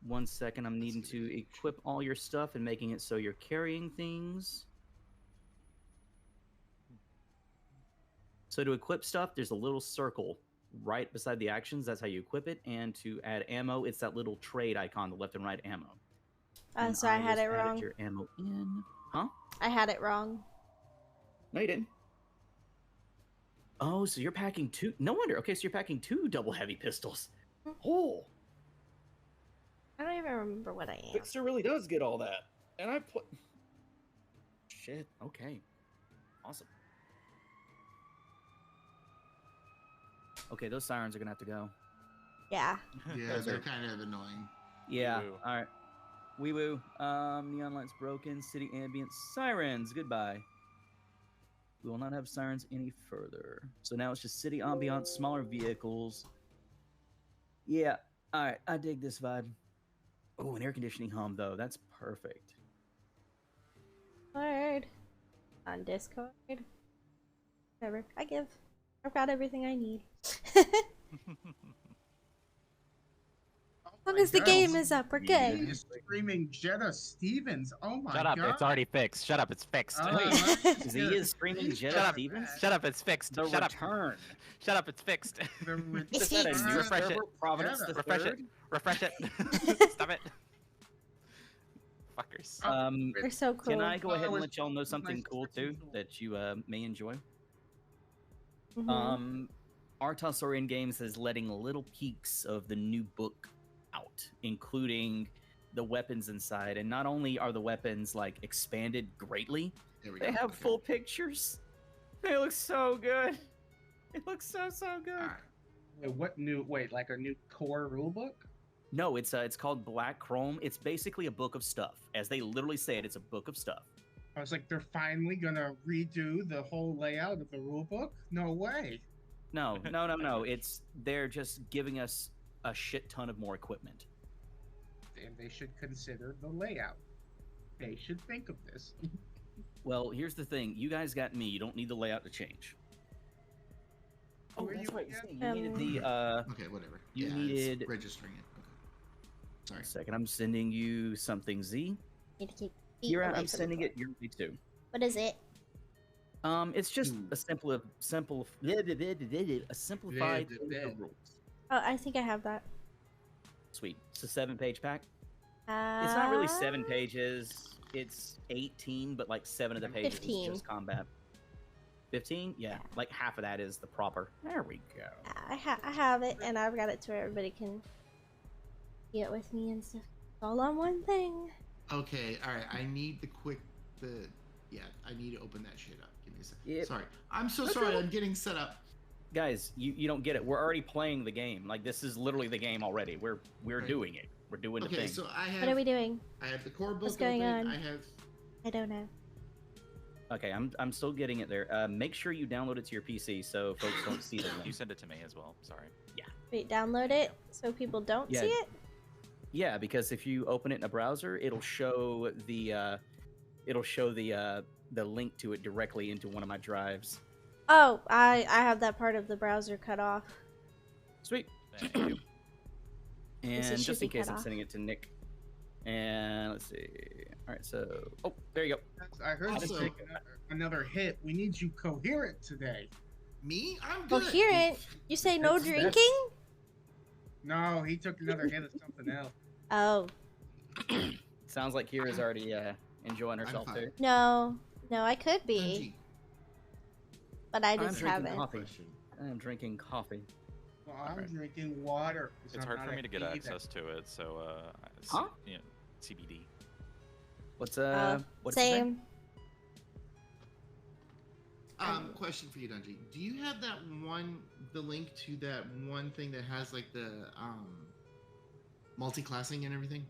1 second. I'm needing to equip all your stuff and making it so you're carrying things. So to equip stuff, there's a little circle right beside the actions. That's how you equip it. And to add ammo, it's that little trade icon, the left and right ammo. And So I had just it added wrong. your ammo in. Huh? I had it wrong. No, you didn't. Oh, so you're packing 2. No wonder. Okay, so you're packing 2 double heavy pistols. Oh. I don't even remember what I am. Fixer really does get all that. And I put... Shit, okay. Awesome. Okay, those sirens are gonna have to go. Yeah. Yeah, they're kind of annoying. Yeah, Wee-woo. alright. Wee woo. Neon lights broken, city ambience, sirens, goodbye. We will not have sirens any further. So now it's just city ambiance, smaller vehicles. Yeah, alright, I dig this vibe. Oh, an air conditioning hum, though. That's perfect. Word. On Discord. Whatever. I give. I've got everything I need. As long as the game is up, we're good. You're screaming Jetta Stevens. Oh my Shut up, god. it's already fixed. Shut up, it's fixed. Z is screaming Jetta Stevens? Shut up, it's fixed. The Shut up. return. Shut up, it's fixed. Is that a new Refresh server? it. Providence the Refresh it. third? Refresh it. Stop it. Fuckers. They're so cool. Can I go ahead and it's let y'all know something nice cool fixing too tool. that you may enjoy? Mhm. Artosaurian Games is letting little peeks of the new book out, including the weapons inside. And not only are the weapons like expanded greatly, There we they go. have Okay. full pictures. They look so good. It looks so good. All right. Wait, what new? Wait, like a new core rulebook? No, it's called Black Chrome. It's basically a book of stuff. As they literally say it, it's a book of stuff. I was like, they're finally gonna redo the whole layout of the rulebook? No way. No. They're just giving us a shit ton of more equipment. And they should consider the layout. They should think of this. Well, here's the thing. You guys got me. You don't need the layout to change. Oh, Were that's you right. again? You needed the Okay, whatever. You yeah, needed- it's registering it. Okay. Sorry. One second. I'm sending you something, Z. Need to keep feet Kira, away I'm from sending the it your way too. What is it? It's just Ooh. a simplified set of rules. Oh, I think I have that. Sweet. It's a 7-page pack. It's not really 7 pages. It's 18, but like 7 of the pages 15. is just combat. 15? Yeah, like half of that is the proper. There we go. I have it, and I've got it to where everybody can see it with me and stuff. It's all on one thing. Okay, all right. I need I need to open that shit up. Give me a second. Yep. Sorry. I'm so That's sorry. all right. I'm getting set up. Guys, you don't get it. We're already playing the game. Like this is literally the game already. We're Right. doing it. We're doing the Okay, thing. so I What are have we doing? I have the core book What's going open. on? I have I don't know. Okay, I'm still getting it there. Make sure you download it to your PC so folks don't see the You link. send it to me as well. Sorry. Wait, download it so people don't Yeah. see it? Yeah, because if you open it in a browser, it'll show the link to it directly into one of my drives. Oh, I have that part of the browser cut off. Sweet. Thank you. And should just in be case cut I'm off. sending it to Nick. And let's see. All right, so there you go. I heard Also- you take another hit. We need you coherent today. me. I'm good. Coherent? You say no That's- drinking? No, he took another hit of something else. Oh, Sounds like Kira's already enjoying herself fine. too. no. No, I could be, Angie, but I I'm just drinking haven't. coffee. question. I'm drinking coffee. Well, I'm Alright. drinking water. 'cause It's I'm hard not for a me to get heathen. access to it, so Huh? you know, CBD. What's Oh, what's his name? same. Question for you, Dungy. Do you have the link to that one thing that has like the multi-classing and everything?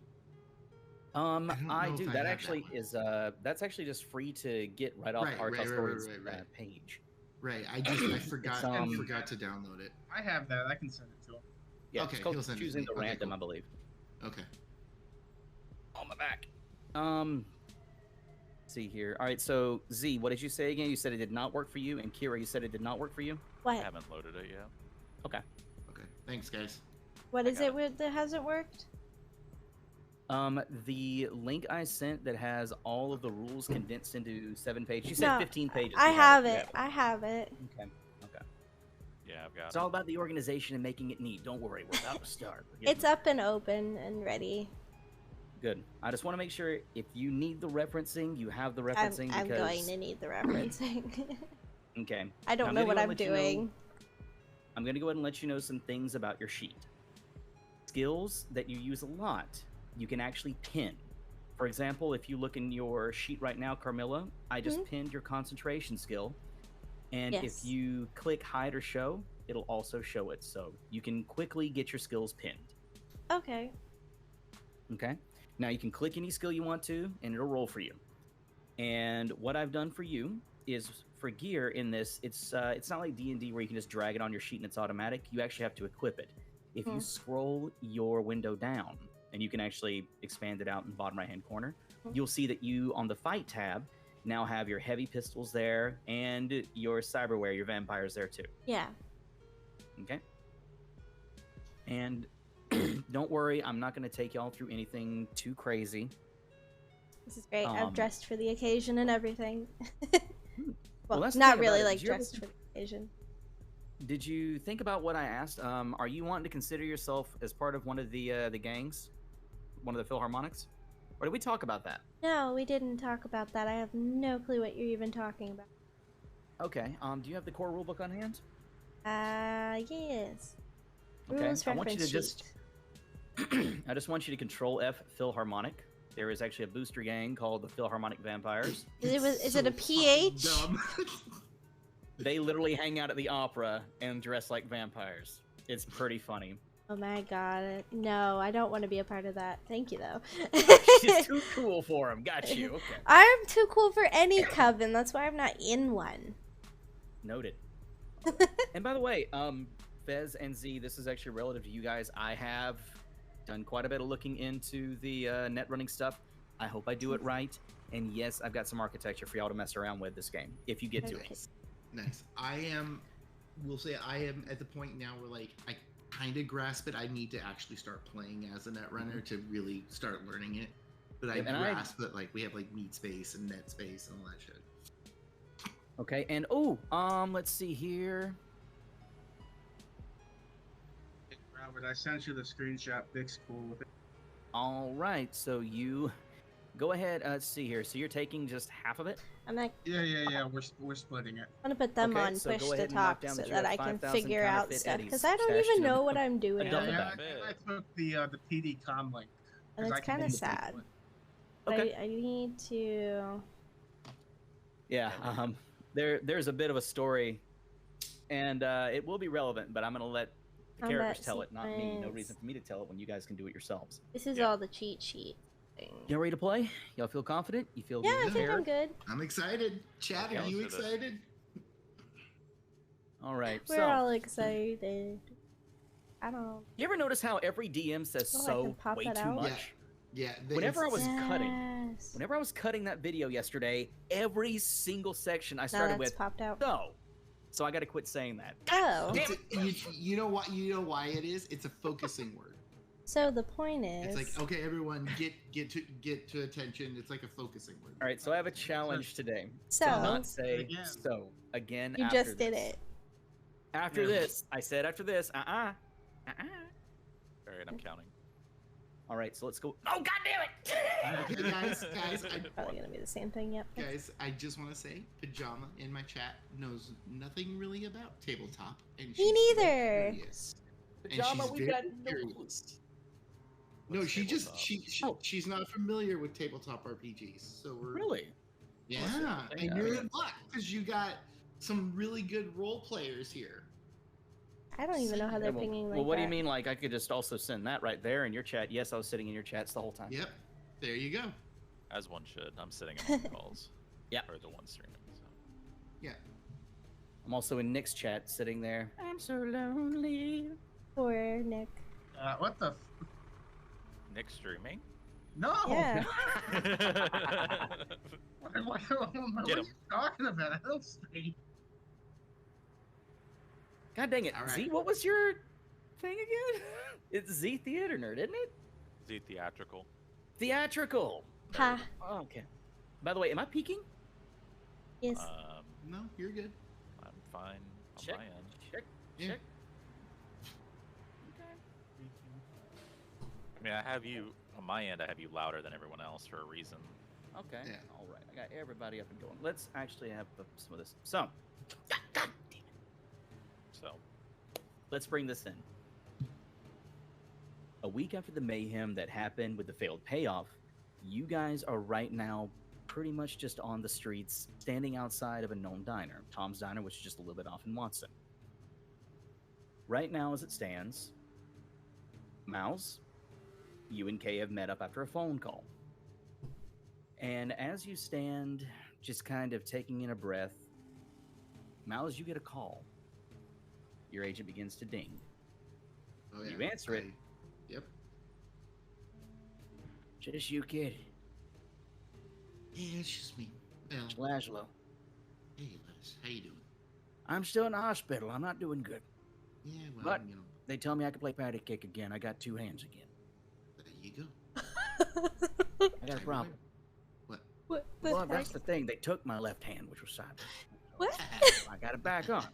don't know I if do. I That have that actually one. is that's actually just free to get right off Right, our right, right, Stories right, right. page. Right. I forgot. I um, forgot to download it. I have that. I can send it to him. Yeah, Okay, it's called he'll send it to choosing me. the Okay, random, cool. I believe. Okay. On my back. Let's see here. All right, so Z, what did you say again? You said it did not work for you, and Kira, you said it did not work for you. I What? haven't loaded it yet. Okay. Okay. Thanks, guys. What I is got it that hasn't worked? The link I sent that has all of the rules condensed into 7 pages. You said No, 15 pages. I You have You it. I have it. Okay. Okay. Yeah, I've got It's all about the organization and making it neat. Don't worry, we're about to start. It's up and open and ready. Good. I just want to make sure if you need the referencing, you have the I'm referencing. going to need the referencing. Okay. I don't know what I'm doing. I'm going to go ahead and let you know some things about your sheet. Skills that you use a lot, you can actually pin. For example, if you look in your sheet right now, Carmilla, I just pinned your concentration skill. And if you click hide or show, it'll also show it. So you can quickly get your skills pinned. Okay. Okay. Now you can click any skill you want to, and it'll roll for you. And what I've done for you is for gear in this, it's not like D&D where you can just drag it on your sheet and it's automatic. You actually have to equip it. If you scroll your window down, and you can actually expand it out in the bottom right-hand corner, you'll see that you, on the Fight tab, now have your heavy pistols there and your cyberware, your vampires there too. Yeah. Okay. And don't worry, I'm not going to take y'all through anything too crazy. This is great. I've dressed for the occasion and everything. Well, well that's the not thing really about it. like Did you ever dressed for the occasion. Did you think about what I asked? Are you wanting to consider yourself as part of one of the gangs, one of the Philharmonics, or did we talk about that? No, we didn't talk about that. I have no clue what you're even talking about. Okay. Do you have the core rulebook on hand? Yes. Okay. Rules I want you to reference just. sheet. I just want you to Control F Philharmonic. There is actually a booster gang called the Philharmonic Vampires. Is it a fucking PH? dumb. They literally hang out at the opera and dress like vampires. It's pretty funny. Oh my god. No, I don't want to be a part of that. Thank you, though. She's too cool for him. Got you. Okay. I'm too cool for any coven. That's why I'm not in one. Noted. And by the way, Fez and Z, this is actually relative to you guys. I have done quite a bit of looking into the net running stuff. I hope I do it right. And yes, I've got some architecture for y'all to mess around with this game, if you get to it. Nice. We'll say I am at the point now where like I kind of grasp it. I need to actually start playing as a net runner to really start learning it. But I grasp that like we have like meat space and net space and all that shit. Okay, and let's see here. Robert, I sent you the screenshot. Vic's cool with it. All right, so you go ahead. Let's see here. So you're taking just half of it? I'm like, Yeah. We're splitting it. I'm gonna put them Okay, on so push go to ahead and knock talk down so the that I can 5,000 figure out counterfeit stuff Eddies because I don't stashed even in know the- what I'm doing. dump Yeah, bag. I took the PD com link. And 'cause it's I can kinda use the sad. one. Okay. I need to. Yeah, there's a bit of a story, and it will be relevant, but I'm gonna let the Combat characters tell it, not me. No sequence. reason for me to tell it when you guys can do it yourselves. This is Yeah. all the cheat sheet thing. Y'all ready to play? Y'all feel confident? You feel Yeah, I think prepared? I'm good. I'm excited. Chad, Yeah, are you let's do this. excited? All right. We're So, all excited. I don't. you ever notice how every DM says Oh, I so can pop way that too out? much? Yeah. Whenever I was cutting, Yes. whenever I was cutting that video yesterday, every single section I Now started that's with popped out. so I got to quit saying that. Oh. Damn You know what? You know why it is? It's a focusing word. So the point is. It's like, okay, everyone, get to attention. It's like a focusing word. All right, so I have a challenge today. So, To not say Again. so again. you after just did this. it. After Yeah. this, I said after this. All right, I'm counting. All right, so let's go. Oh, God damn it! Hey, guys, Probably gonna be the same thing. Yep. guys, I just want to say, Pajama in my chat knows nothing really about tabletop, and Me she's neither. very curious. Pajama, she's we very got no curious. clues. No, What's she just tabletop? she's not familiar with tabletop RPGs, so we're Really? yeah, Awesome. and you're in luck because you got some really good role players here. I don't even know how they're pinging like well, what do you that. mean? Like, I could just also send that right there in your chat. Yes, I was sitting in your chats the whole time. Yep, there you go. As one should. I'm sitting in all the calls. Yeah. Or the one streaming. So. Yeah, I'm also in Nick's chat, sitting there. I'm so lonely. Poor Nick. What the? Nick streaming? No. Yeah. What are Get you him. talking about? I don't stream. God dang it, All right. Z, what was your thing again? It's Z Theater Nerd, isn't it? Z theatrical. Theatrical. Ha. Oh, okay. By the way, am I peeking? Yes. No, you're good. I'm fine on Check. my end. Check. Yeah. Check. Okay. I mean, I have you on my end. I have you louder than everyone else for a reason. Okay. Yeah. All right. I got everybody up and going. Let's actually have some of this. So, God damn it. So, Let's bring this in. A week after the mayhem that happened with the failed payoff, you guys are right now pretty much just on the streets, standing outside of a known diner, Tom's Diner, which is just a little bit off in Watson. Right now, as it stands, Mouse, you and Kay have met up after a phone call. And as you stand, just kind of taking in a breath, Mouse, you get a call. Your agent begins to ding. Oh, yeah. You answer it. Yep. Just you, kid. Yeah, it's just me. Well, It's Laszlo. hey, Les. How you doing? I'm still in the hospital. I'm not doing good. Yeah, well, But- you know, They tell me I can play patty cake again. I got 2 hands again. there you go. I got a problem. What? What the Well, heck? that's the thing. They took my left hand, which was sideways. What? I got it back on.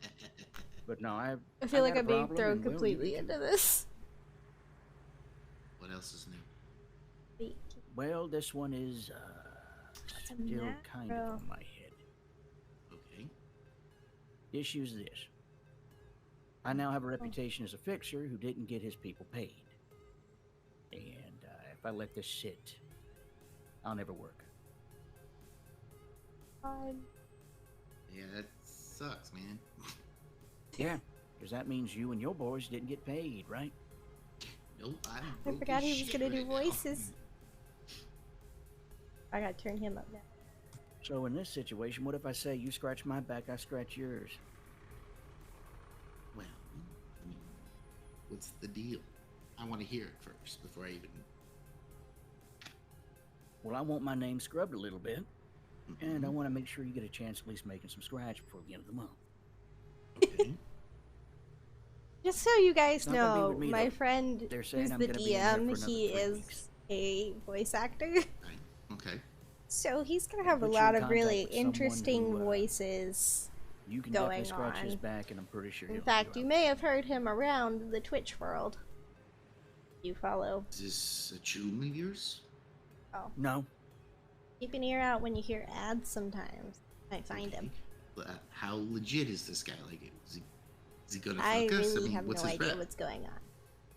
But no, I feel like got a I'm being problem thrown and will completely need into this. What else is new? Wait, Well, this one is what's a still kind of macro? on my head. Okay. The issue is this. I now have a reputation as a fixer who didn't get his people paid. And if I let this sit, I'll never work. Yeah, that sucks, man. Yeah, because that means you and your boys didn't get paid, right? Nope, I'm I broke forgot as he was shit gonna do right now. voices. I gotta turn him up now. So in this situation, what if I say you scratch my back, I scratch yours? Well, I mean, what's the deal? I want to hear it first before I even. Well, I want my name scrubbed a little bit, and I Mhm. want to make sure you get a chance at least making some scratch before the end of the month. Okay. Just so you guys It's not gonna be know, with me, my though. friend They're saying who's I'm the gonna be in here for DM, another he 3 is weeks. a voice actor. Right. Okay. So he's gonna have a put you in lot of contact really with someone interesting who, voices. You can Going definitely scratch his on. back, and I'm pretty sure In he'll fact, help you out. may have heard him around the Twitch world. You follow. Is this a tune of yours? No, Keep an ear out when you hear ads sometimes. Might find him. Okay. How legit is this guy? Like, is he gonna fuck I us? really have what's no his idea rep? what's going on.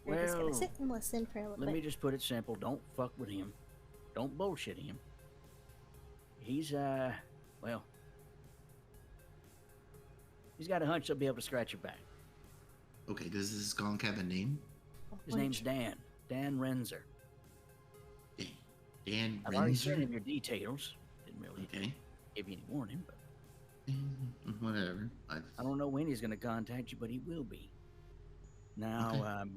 We're just gonna Well, sit and listen for a little let bit. me just put it simple. Don't fuck with him. Don't bullshit him. He's, well, he's got a hunch he'll be able to scratch your back. Okay, does this skunk have a name? His name's Dan. Dan Renzer. Dan I've already sent Renzer? him your details. Didn't really Okay. give you any warning, but Whatever. I don't know when he's going to contact you, but he will be. Now, Okay.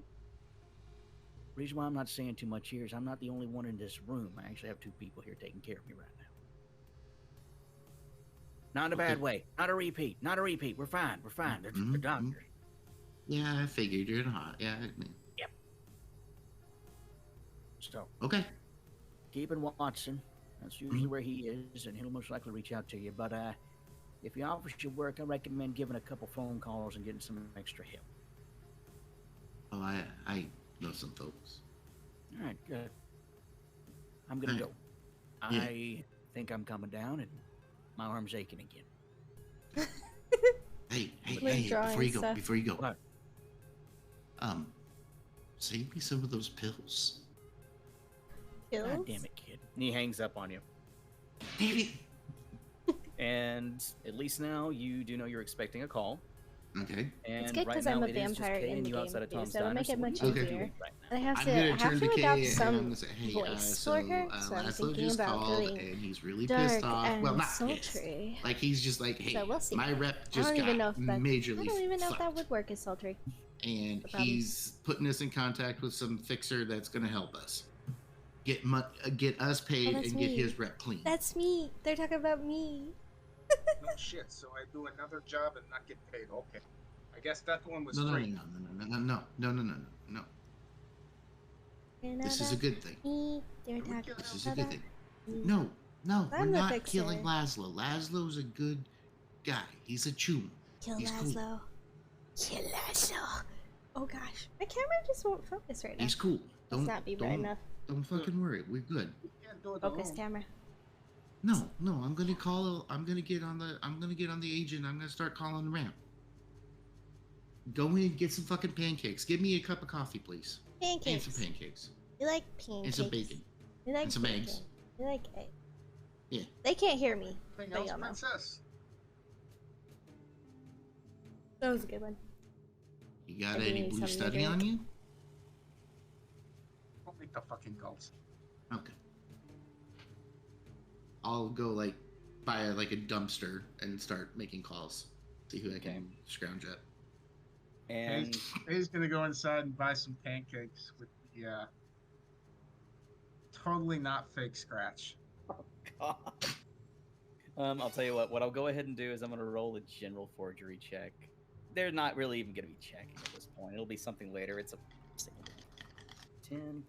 reason why I'm not saying too much here is I'm not the only one in this room. I actually have 2 people here taking care of me right now. Not in a bad Okay. way. Not a repeat. Not a repeat. We're fine. We're fine. They're Mhm, doctors. Yeah, I figured you're not. Yeah. So, Okay. keep in Watson. That's usually where he is, and he'll most likely reach out to you. But if he offers you work, I recommend giving a couple phone calls and getting some extra help. Oh, I know some folks. All right, good. I'm gonna Alright. go. I think I'm coming down, and my arm's aching again. Hey, Withdrawing before you go, stuff. What? Save me some of those pills. Kills? God damn it, kid. And he hangs up on you. Maybe. And at least now you do know you're expecting a call. Okay. And It's good right 'cause now I'm a it is just vampire Kay in and the you game outside of too, Tom's so it'll Diner, make it what much are you easier. doing right now? And I have I'm to, gonna I have turn to to adopt Kay and I'm some gonna say, hey, voice so for her, so I'm Laszlo thinking just about called doing and he's really dark pissed off. and Well, not pissed. sultry. Like he's just like, hey, So we'll see. my rep I just don't got even know if that. I majorly don't even know if that fucked. would work as sultry. And No problem. he's putting us in contact with some fixer that's gonna help us get us paid that's and get me. his rep clean. That's me. They're talking about me. No shit. So I do another job and not get paid. Okay. I guess that one was No. free. This is a good thing. This is a good thing. Mm. No, we're I'm the not fixer. killing Laszlo. Laszlo's a good guy. He's a chum. Kill He's cool. Laszlo. Kill Laszlo. Oh gosh, my camera just won't focus right now. He's cool. Must not be bright enough. Don't fucking worry. We're good. You can't do it Focus alone. camera. No. I'm gonna call. I'm gonna get on the agent. I'm gonna start calling around. Go in and get some fucking pancakes. Give me a cup of coffee, please. And Pancakes. some pancakes. You like pancakes. And some bacon. You like and some bacon. eggs. You like eggs. Yeah. They can't hear me. Anything But else, y'all know. princess? That was a good one. You got I do any need blue something to study on drink. you? Don't make the fucking calls. Okay. I'll go like buy like a dumpster and start making calls. See who I can scrounge up. And He's gonna go inside and buy some pancakes with the totally not fake scratch. God. I'll tell you what I'll go ahead and do is I'm going to roll a general forgery check. They're not really even going to be checking at this point. It'll be something later. It's a single 10.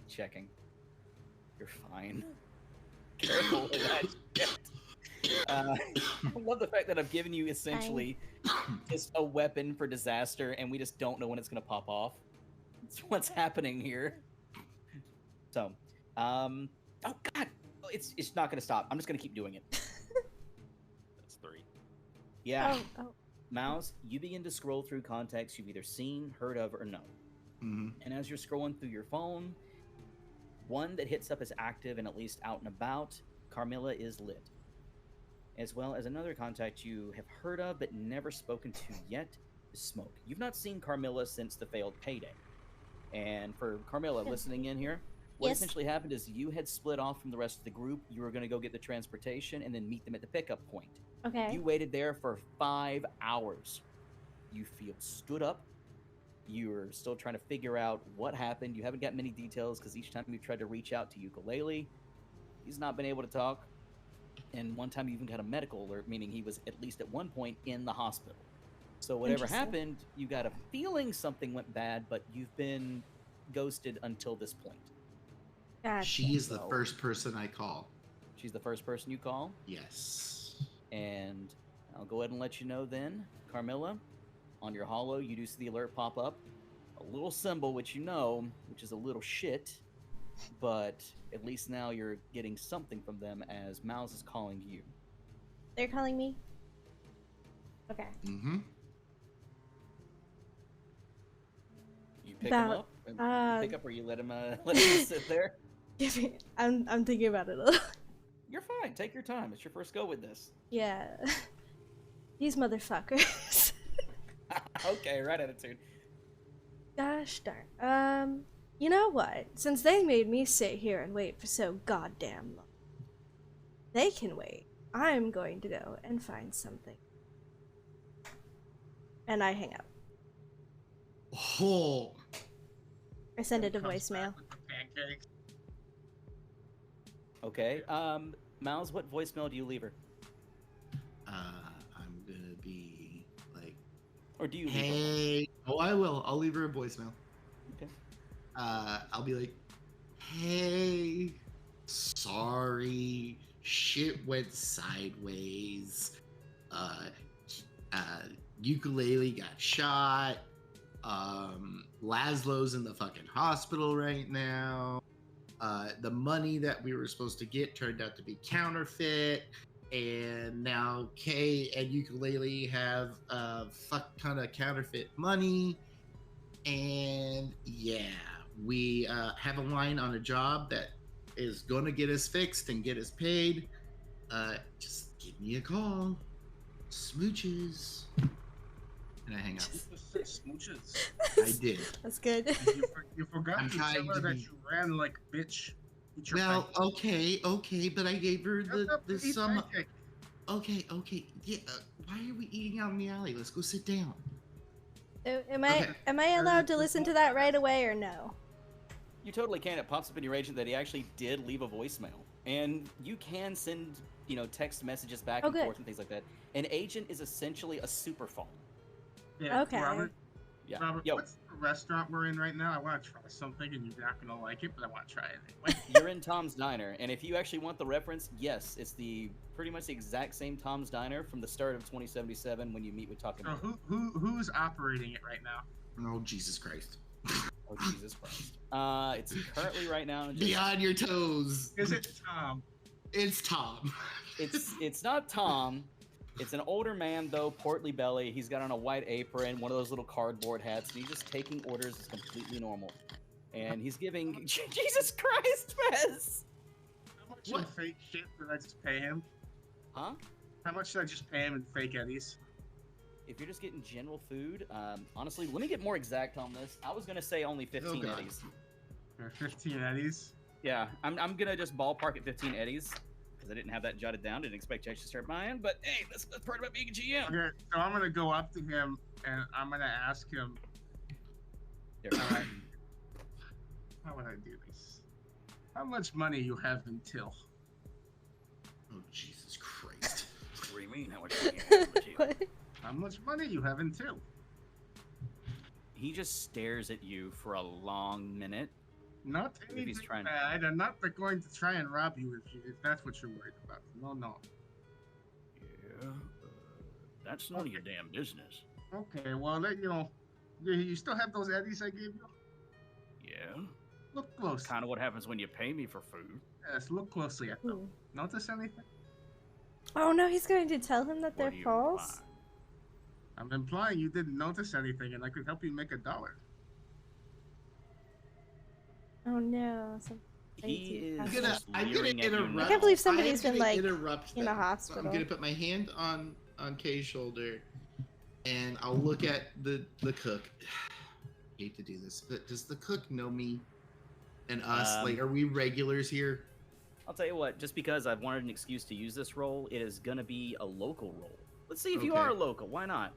Checking. You're fine. Careful with that shit. I love the fact that I've given you essentially just a weapon for disaster, and we just don't know when it's going to pop off. That's what's happening here. So, oh god, it's not going to stop. I'm just going to keep doing it. That's 3. Yeah. Oh. Mouse, you begin to scroll through contacts you've either seen, heard of, or known. Mm-hmm. And as you're scrolling through your phone, one that hits up as active and at least out and about, Carmilla is lit. As well as another contact you have heard of but never spoken to yet is Smoke. You've not seen Carmilla since the failed payday. And for Carmilla listening in here, what Yes. essentially happened is you had split off from the rest of the group. You were going to go get the transportation and then meet them at the pickup point. Okay. You waited there for 5 hours. You feel stood up. You're still trying to figure out what happened. You haven't got many details because each time you tried to reach out to Ukulele, he's not been able to talk. And one time you even got a medical alert, meaning he was at least at one point in the hospital. So whatever Interesting. happened, you got a feeling something went bad, but you've been ghosted until this point. Gotcha. She is the So- first person I call. She's the first person you call. Yes. And I'll go ahead and let you know then, Carmilla, on your holo, you do see the alert pop up. A little symbol, which you know, which is a little shit, but at least now you're getting something from them as Mouse is calling you. They're calling me? Okay. Mm-hmm. You pick him up? Pick up or you let him sit there? I'm thinking about it a little. You're fine. Take your time. It's your first go with this. Yeah. These motherfuckers. Okay, right attitude. Gosh darn. You know what? Since they made me sit here and wait for so goddamn long, they can wait. I'm going to go and find something. And I hang up. Oh. I send it to Comes voicemail. back with the pancakes. Okay. Mouse, what voicemail do you leave her? I'm gonna be like, Or do you leave her? hey. Oh, I will. I'll leave her a voicemail. Okay. I'll be like, hey, sorry, shit went sideways. Ukulele got shot. Laszlo's in the fucking hospital right now. The money that we were supposed to get turned out to be counterfeit. And now Kay and Ukulele have a fuck ton of counterfeit money. And yeah, we have a line on a job that is going to get us fixed and get us paid. Just give me a call. Smooches. And I hang up. Smooches. I did. That's good. You forgot I'm to tell trying her to that be- you ran like a bitch. Eat your Well, pancake. okay, but I gave her Shut up the and eat sum. pancake. Okay. Yeah, why are we eating out in the alley? Let's go sit down. So, am Okay. I allowed to listen to that right away or no? You totally can. It pops up in your agent that he actually did leave a voicemail. And you can send, text messages back Oh, and good. forth and things like that. An agent is essentially a super phone. Yeah, Okay. Robert, Yeah. Robert, Yo. restaurant we're in right now? I want to try something, and you're not gonna like it, but I want to try it anyway. You're in Tom's Diner, and if you actually want the reference, yes, it's pretty much the exact same Tom's Diner from the start of 2077 when you meet with So Takamura. who's operating it right now? Oh, Jesus Christ. Oh, Jesus Christ. It's currently right now. Just, Be on your toes. Is it Tom? It's Tom. it's not Tom. It's an older man, though, portly belly. He's got on a white apron, one of those little cardboard hats, and he's just taking orders as completely normal. And he's giving... Jesus Christ, Fez! How much in fake shit did I just pay him? Huh? How much should I just pay him in fake eddies? If you're just getting general food, honestly, let me get more exact on this. I was going to say only 15 God. eddies. 15 eddies? Yeah, I'm going to just ballpark at 15 eddies. Because I didn't have that jotted down, didn't expect you to actually start buying, but hey, that's the part about being a GM. Okay, so I'm gonna go up to him and I'm gonna ask him. There, How would I do this? How much money you have in till? Oh, Jesus Christ. what do you mean? How much money you have with you? What? How much money you have in till? He just stares at you for a long minute. Not If he's anything trying- bad. I'm not going to try and rob you if that's what you're worried about. No. Yeah, that's none of your damn business. Okay, well, you still have those eddies I gave you? Yeah, Look close. kind of what happens when you pay me for food. Yes, look closely at them. Hmm. Notice anything? Oh no, he's going to tell him that What they're do you false? imply? I'm implying you didn't notice anything and I could help you make $1. Oh no. He I'm is gonna- just I'm gonna leering at you interrupt. now. I can't believe somebody's I'm been, gonna like, interrupt in a them. hospital. I'm gonna put my hand on Kay's shoulder, and I'll look at the cook. I hate to do this, but does the cook know me and us? Like, are we regulars here? I'll tell you what, just because I've wanted an excuse to use this role, it is going to be a local role. Let's see if you Okay. are a local. Why not?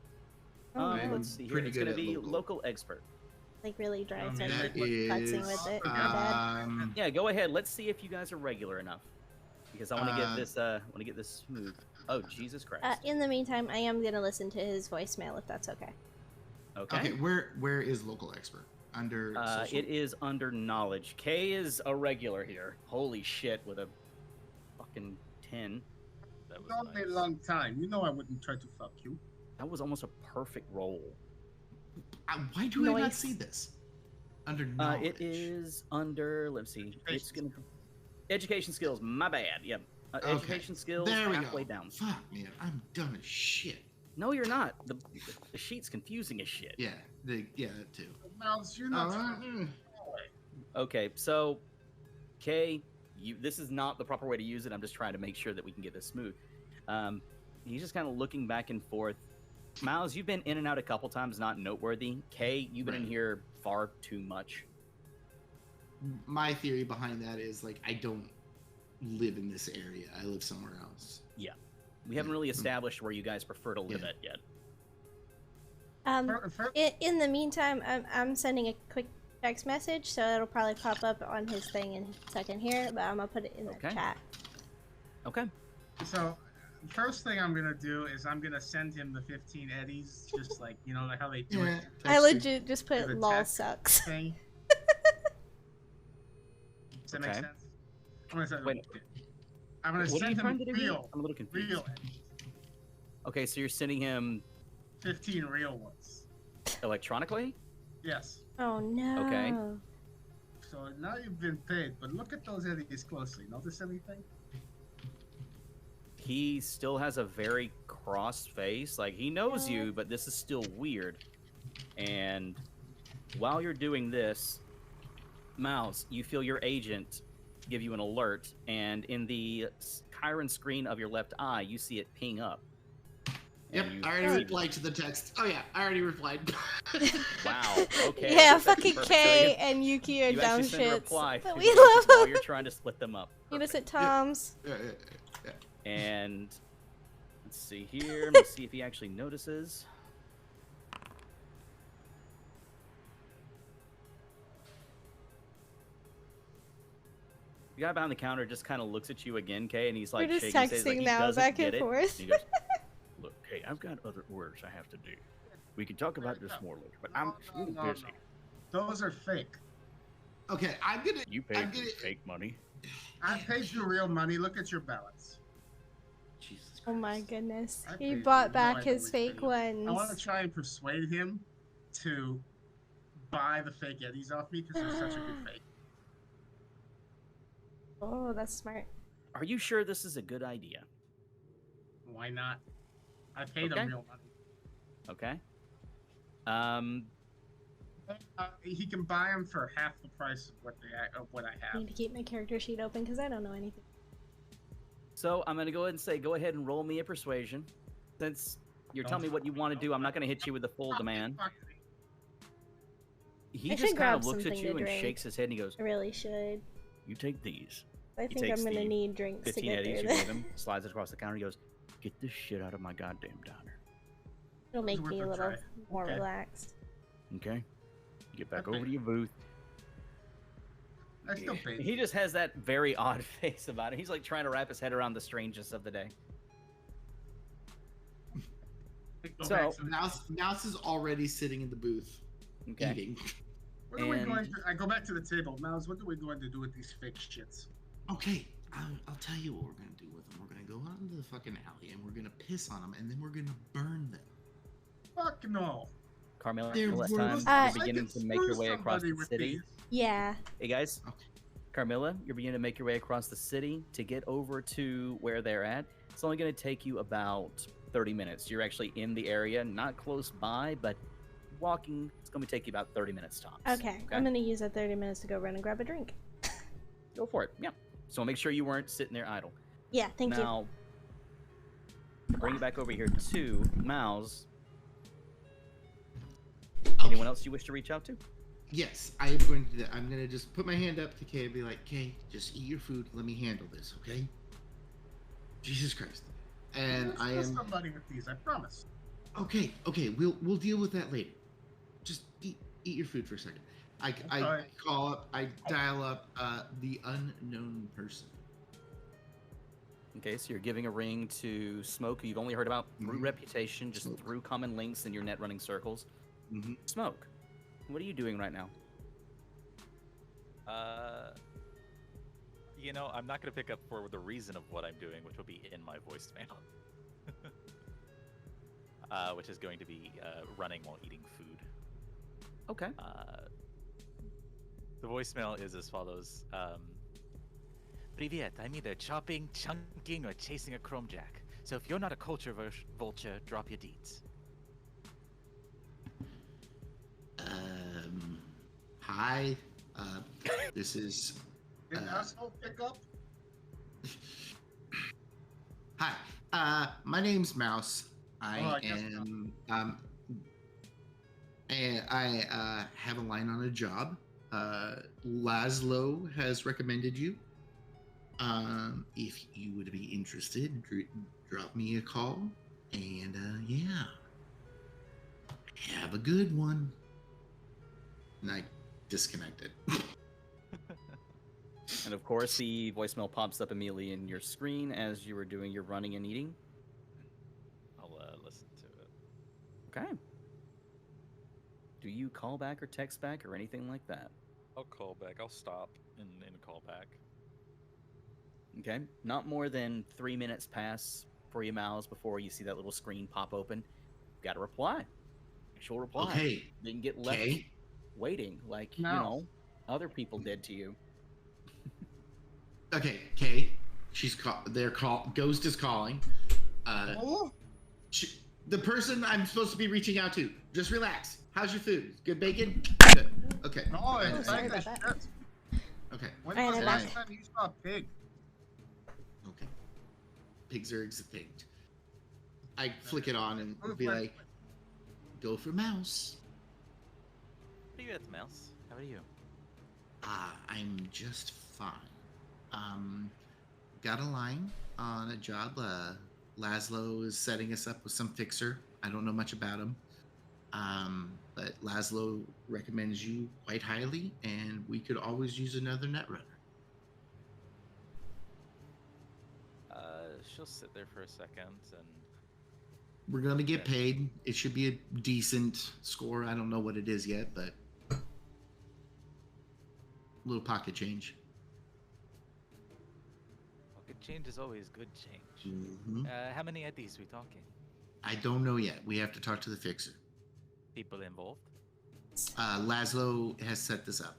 Oh, I'm Let's see here. pretty It's good going to at be local. local expert. Like really drives in That with futzing is, with it. My bad. Yeah, go ahead. Let's see if you guys are regular enough. Because I want to get this smooth. Oh, Jesus Christ. In the meantime, I am gonna listen to his voicemail if that's okay. Okay. where is local expert? Under social? It is under knowledge. Kay is a regular here. Holy shit, with a fucking 10. That was Known me a nice. long time. You know I wouldn't try to fuck you. That was almost a perfect roll. Why do I not Nice. see this? Under knowledge. It is under, let's see, it's gonna education skills, my bad, yep. Okay, Education skills, There we halfway go. down. Fuck, man, I'm dumb as shit. No, you're not. The sheet's confusing as shit. Yeah, that too. Mouse, you're not. Mm. Okay, so, Kay, this is not the proper way to use it. I'm just trying to make sure that we can get this smooth. He's just kind of looking back and forth. Miles, you've been in and out a couple times, not noteworthy. Kay, you've been in Right. here far too much. My theory behind that is like I don't live in this area. I live somewhere else. We haven't really established where you guys prefer to live Yeah. at yet. In the meantime, I'm sending a quick text message, so it'll probably pop up on his thing in a second here, but I'm gonna put it in the Okay. chat. Okay. So, first thing I'm gonna do is I'm gonna send him the 15 eddies, just like like how they do Yeah, it I texting. legit just put Give a lol text. sucks. thing. Does that make Okay. sense? I'm gonna send, Wait. I'm gonna What are you send trying him to do here? real I'm a little confused. eddies. Okay, so you're sending him 15 real ones. electronically? Yes. Oh no. Okay. So now you've been paid, but look at those eddies closely. Notice anything? He still has a very cross face. Like, he knows Yeah. you, but this is still weird. And while you're doing this, Mouse, you feel your agent give you an alert, and in the Chiron screen of your left eye, you see it ping up. Yep, And you I already see- replied to the text. Oh yeah, I already replied. Wow, okay. Yeah, that's fucking perfect. Kay and Yuki are You dumb actually send a shits. reply But to we your love agent while them. you're trying to split them up. Meet us at Perfect. Tom's. Yeah. And let's see here. Let me see if he actually notices. The guy behind the counter just kind of looks at you again, Kay, and he's like We're just shaking his head, like texting he now, doesn't back and get it. forth. And he goes, "Look, Kay, I've got other orders I have to do. We can talk about this more later, but I'm No, busy." Those are fake. Okay, You I'm paid gonna, fake money. I paid you real money. Look at your balance. Jesus Christ. Oh my goodness. I He paid bought you. back No, I his don't fake respect ones. I want to try and persuade him to buy the fake Eddies off me because they're such a good fake. Oh, that's smart. Are you sure this is a good idea? Why not? I paid Okay. him real money. Okay. He can buy them for half the price of what I I have. need to keep my character sheet open because I don't know anything. So I'm gonna go ahead and say, go ahead and roll me a persuasion. Since you're telling me what you want to do, I'm not gonna hit you with the full demand. He I just should kind grab of looks at something you to and drink. shakes his head and he goes, I really should. "You take these." I He think I'm takes gonna the need drinks to 15 get eddies through you this. gave him, slides it across the counter. He goes, "Get this shit out of my goddamn diner." It'll make Worth me a a little try. more Okay. relaxed. Okay. Get back Okay. over to your booth. I still paid. He just has that very odd face about it. He's like trying to wrap his head around the strangeness of the day. So- Mouse is already sitting in the booth Okay. eating. What are we And- going to? I go back to the table. Mouse, what are we going to do with these fake shits? Okay, I'll tell you what we're gonna do with them. We're gonna go out into the fucking alley and we're gonna piss on them and then we're gonna burn them. Fuck no. Carmilla, They're last worth- time Uh, you're beginning to make your way across the city. Yeah. Hey guys, Okay. Carmilla, you're beginning to make your way across the city to get over to where they're at. It's only going to take you about 30 minutes. You're actually in the area, not close by, but walking, it's going to take you about 30 minutes tops. Okay. I'm gonna use that 30 minutes to go run and grab a drink. Go for it. Yeah. So make sure you weren't sitting there idle. Yeah, thank you. Now, to bring it back over here to Mouse. Okay. Anyone else you wish to reach out to? Yes, I am going to do that. I'm gonna just put my hand up to Kay and be like, Kay, just eat your food. Let me handle this, okay? Jesus Christ. And Let's I kill am somebody with these. I promise. okay. We'll deal with that later. Just eat your food for a second. I Okay. call up. I dial up the unknown person. Okay, so you're giving a ring to Smoke, who you've only heard about through Mhm. reputation, just Smoke. through common links in your net running circles. Mm-hmm. Smoke, what are you doing right now? You know, I'm not going to pick up for the reason of what I'm doing, which will be in my voicemail. Which is going to be running while eating food. Okay. The voicemail is as follows. Привет, I'm either chopping, chunking, or chasing a chrome jack. So if you're not a culture vulture, drop your deeds. Hi. This is. Did asshole pick up? Hi. My name's Mouse. I guess And I have a line on a job. Laszlo has recommended you. If you would be interested, drop me a call. And yeah, have a good one. And I disconnected. And of course, the voicemail pops up immediately in your screen as you were doing your running and eating. I'll listen to it. Okay. Do you call back or text back or anything like that? I'll call back. I'll stop and call back. Okay. Not more than 3 minutes pass for you, Mouse, before you see that little screen pop open. Got a reply. Actual reply. Okay. Didn't get left Okay. waiting like, No. you know, other people did to you. Okay. Kay. She's Ghost is calling. Oh, The person I'm supposed to be reaching out to. Just relax. How's your food? Good bacon? Good. Okay. no, Oh, it's sorry like about that shit. Okay. When I was the know last that. time you saw a pig? Okay. Pigs are extinct. I flick it on and be Wait, like, go for Mouse. Привет, Mouse. How are you? I'm just fine. Got a line on a job. Laszlo is setting us up with some fixer. I don't know much about him. But Laszlo recommends you quite highly, and we could always use another netrunner. She'll sit there for a second and We're gonna get paid. It should be a decent score. I don't know what it is yet, but little pocket change. Pocket change is always good change. Hmm How many eddies we talking? I don't know yet. We have to talk to the fixer. People involved? Laszlo has set this up.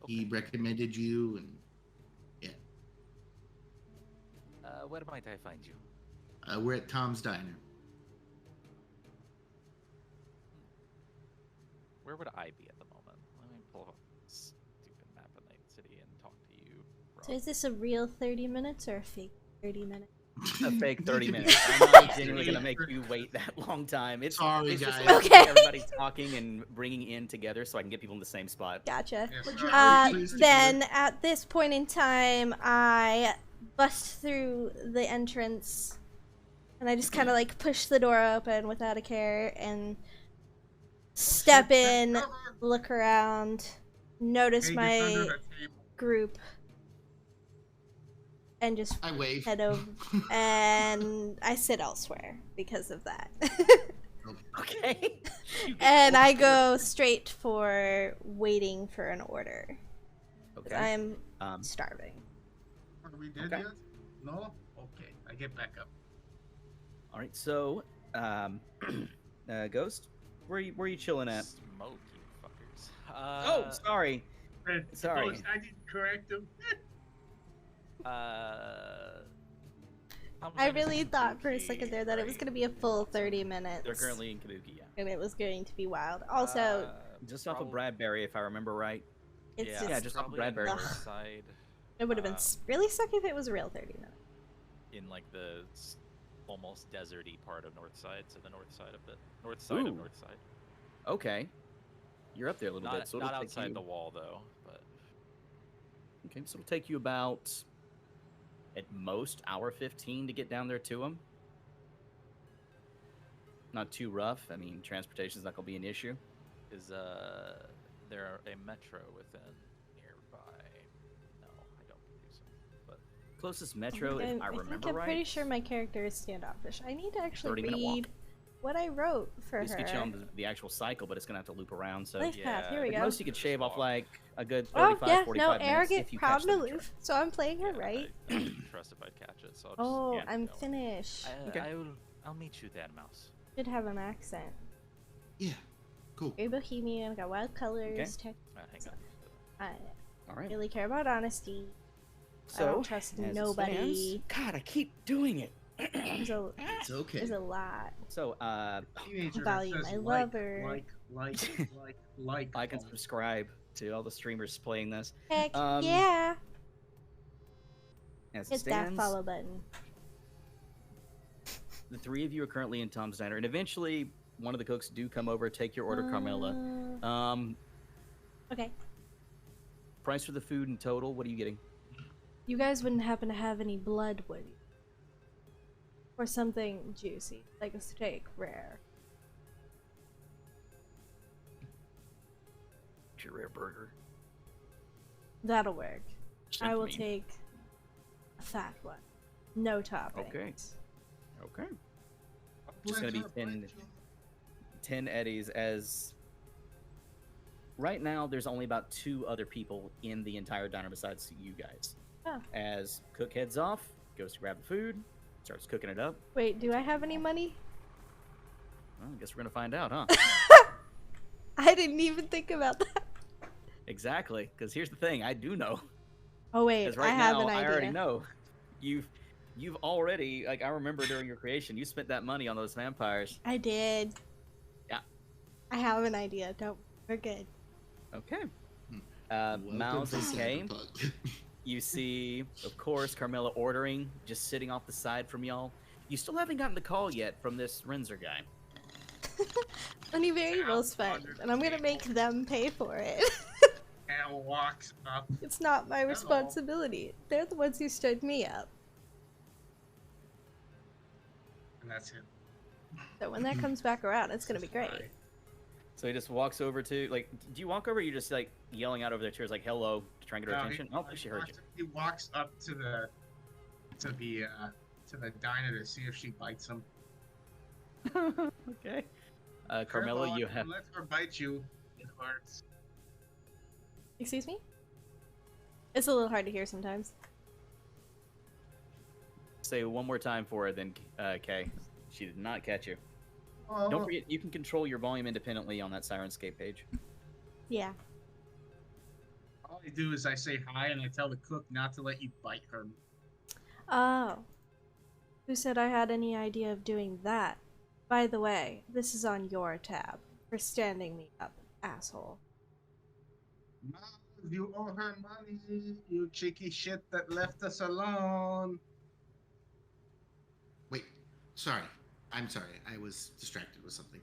He Okay. recommended you, and yeah, Where might I find you? we're at Tom's Diner. Where would I be at the moment? Let me pull up this stupid map of Night City and talk to you. So is this a real 30 minutes or a fake 30 minutes? A fake 30 minutes. I'm not genuinely gonna make you wait that long time. It's Sorry, it's just guys. like Okay. everybody talking and bringing in together so I can get people in the same spot. Gotcha. Yes, Then at this point in time, I bust through the entrance and I just kind of like push the door open without a care and step in, look around, notice my group, and just I wave. head over. And I sit elsewhere because of that. Okay. And I go straight for waiting for an order. Okay. I'm Um, starving. Are we dead Okay. yet? No? Okay, I get back up. all right. So, Ghost, where you chilling at? Smoke, you fuckers. Oh, sorry. Red, Sorry. oh, I didn't correct him. I really thought for a second there that it was going to be a full 30 minutes. They're currently in Kabuki, yeah. And it was going to be wild. Also, Just off of Bradbury, if I remember right. it's yeah, just, Yeah, just off of probably Bradbury. on the Ugh. north side, it would have been really sucky if it was a real 30 minutes. in like the almost deserty part of north side, so the north side of the north side Ooh. of north side. Okay. You're up there a little Not, bit, so not it'll take outside you... the wall though, but Okay, so it'll take you about, at most, hour 15 to get down there to him. Not too rough. I mean, transportation's not going to be an issue. is there a metro within nearby? No, I don't believe so. But Closest metro, if I remember think I'm right. pretty sure my character is standoffish. I need to actually 30-minute walk. read what I wrote for Just her. get you on the actual cycle, but it's going to have to loop around. So, Life path, here we at go. most, you could shave off like a good Oh 35, yeah, 45 no, minutes arrogant, if you proud catch and the metro. aloof. So I'm playing her yeah, right. I wouldn't trust if I'd catch it, so I'll just Oh, yeah, I'm go. finished. Okay. I'll meet you there, mouse. Should have an accent. Yeah, cool. Very bohemian, got wild colors. Hang on. I All right. really care about honesty. So, I don't trust as it nobody. stands- God, I keep doing it. There's a, It's okay. there's a lot. So, Teenager that Value says my like, lover. like. I can subscribe to all the streamers playing this. Heck Um, yeah! As it Hit that stands, follow button. the three of you are currently in Tom's Diner, and eventually one of the cooks do come over, take your order, Carmela. Okay. Price for the food in total, what are you getting? You guys wouldn't happen to have any blood, would you? Or something juicy, like a steak rare. Your rare burger. That'll work. Send I to will me. take a fat one. No toppings. Okay. Okay. Just gonna be 10 eddies as right now there's only about 2 other people in the entire diner besides you guys. Oh. As cook heads off, goes to grab the food, starts cooking it up. Wait, do I have any money? Well, I guess we're gonna find out, huh? I didn't even think about that. Exactly, because here's the thing, I do know. Oh wait, Because right I have now an idea. I already know. You've already, like, I remember during your creation, you spent that money on those vampires. I did. Yeah. I have an idea. Don't. We're good. Okay. Welcome Mouse to and Kay. Cyberpunk. You see, of course, Carmela ordering, just sitting off the side from y'all. You still haven't gotten the call yet from this Renzer guy. Money variables fund, and I'm gonna make them pay for it. And walks up. It's not my responsibility. They're the ones who stood me up. And that's it. So when that comes back around, it's gonna be great. So he just walks over to, like, do you walk over or you just, like, yelling out over their chairs, like, hello, to try and get her attention? Oh, she heard you. He walks up to the diner to see if she bites him. Okay. Carmela, Careful, you have... Let her bite you. It hurts. Excuse me? It's a little hard to hear sometimes. Say one more time for her, then, Kay. She did not catch you. Oh, Don't forget, you can control your volume independently on that Sirenscape page. Yeah. all I do is I say hi and I tell the cook not to let you bite her. Oh. Who said I had any idea of doing that? By the way, this is on your tab for standing me up, asshole. Mom, you owe her money, you cheeky shit that left us alone. Wait, sorry. I'm sorry. I was distracted with something.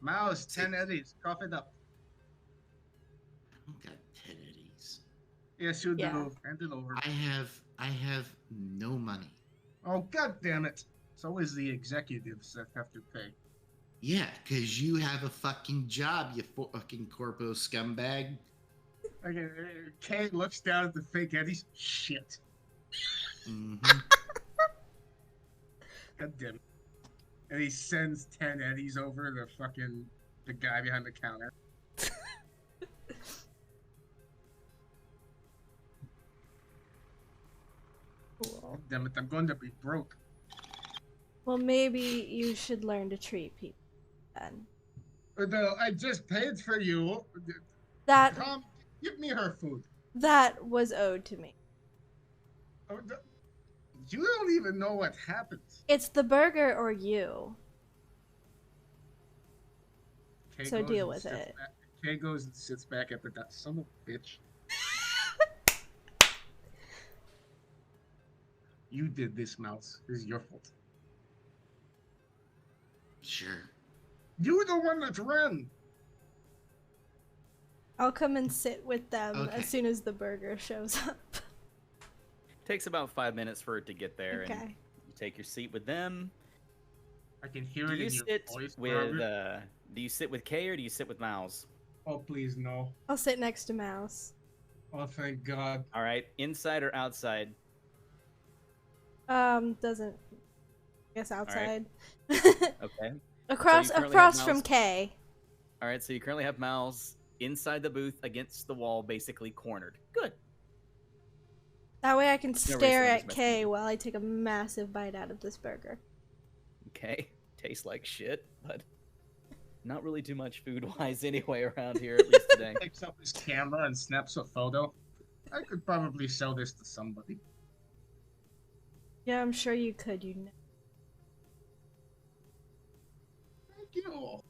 Mouse, 10 eddies, cough it up. I don't got 10 eddies. Yes, you Yeah. do. Hand it over. I have no money. Oh, god damn it. It's always the executives that have to pay. Yeah, because you have a fucking job, you fucking corpo scumbag. Okay, Kay looks down at the fake eddies. Shit. Mm-hmm. God damn it. And he sends 10 eddies over to the guy behind the counter. Cool. God damn it, I'm going to be broke. Well, maybe you should learn to treat people then. No, I just paid for you. That Tom, give me her food. that was owed to me. Oh, you don't even know what happened. It's the burger or you. Kay So goes deal and with sits it. back- Kay goes and sits back at the desk. Son of a bitch. You did this, Mouse. This is your fault. Sure. You're the one that ran. I'll come and sit with them Okay. as soon as the burger shows up. Takes about 5 minutes for it to get there, and Okay. you take your seat with them. I can hear Do it you in your sit voice. with Robert. do you sit with Kay or do you sit with Miles? Oh, please, no. I'll sit next to Mouse. Oh, thank God. All right, inside or outside? Doesn't. I guess outside. Okay. across currently across have from Mouse? Kay. All right, so you currently have Miles inside the booth against the wall, basically cornered. Good. That way I can reason stare I'm at just messing Kay with you. while I take a massive bite out of this burger. Okay. Tastes like shit, but not really too much food-wise anyway around here, at least today. Picks up his camera and snaps a photo. I could probably sell this to somebody. Yeah, I'm sure you could, you know. Thank you.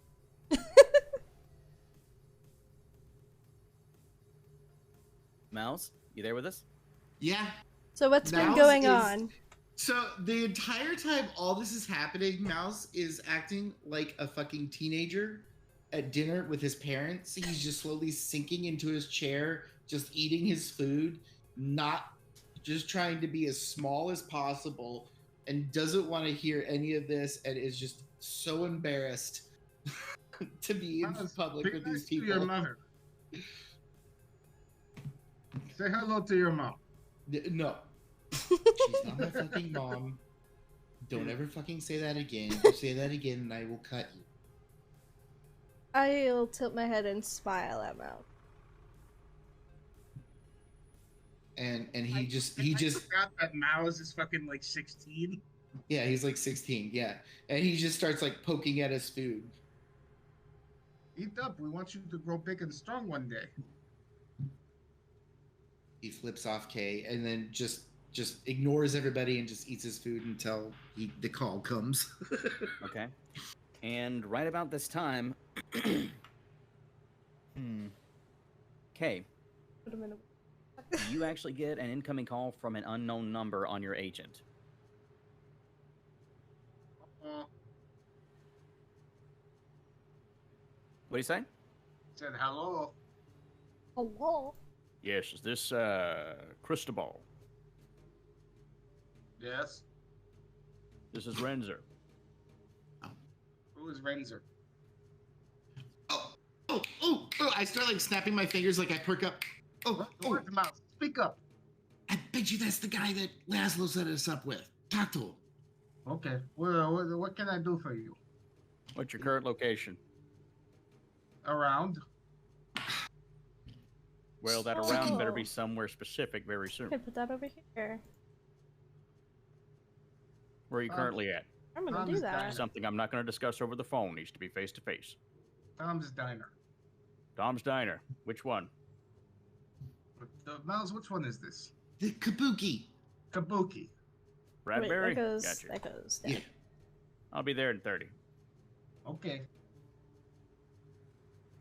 Mouse, you there with us? Yeah. So what's been Mouse going is- on? So the entire time all this is happening, Mouse is acting like a fucking teenager at dinner with his parents. He's just slowly sinking into his chair, just eating his food, not just trying to be as small as possible, and doesn't want to hear any of this, and is just so embarrassed to be in Mouse, public be with these nice to your people. mother. Say hello to your mom. No. She's not my fucking mom. Don't ever fucking say that again. If you say that again, and I will cut you. I'll tilt my head and smile at Mouse. And I he just forgot that Mouse is fucking like 16. yeah, he's like 16, yeah. And he just starts like poking at his food. Eat up. We want you to grow big and strong one day. He flips off Kay and then just ignores everybody and just eats his food until the call comes. Okay. And right about this time, Kay, Put him in a... you actually get an incoming call from an unknown number on your agent. What do you say? Said hello. Hello? Yes, is this Cristobal? Yes. This is Renzer. Who is Renzer? Oh, I start like snapping my fingers like I perk up. Oh, Word of mouth. Speak up. I bet you that's the guy that Laszlo set us up with. Talk to him. Okay. Well, what can I do for you? What's your current location? Around? Well, that around better be Oh. somewhere specific very I soon. could put that over here. Where are you currently at? I'm gonna Tom's do that. Diner. Something I'm not going to discuss over the phone. Needs to be face to face. Tom's Diner. Tom's Diner. Which one? Miles, which one is this? The Kabuki. Kabuki. Bradbury? Wait, that goes. Gotcha. That goes. Yeah. Down. I'll be there in 30. Okay.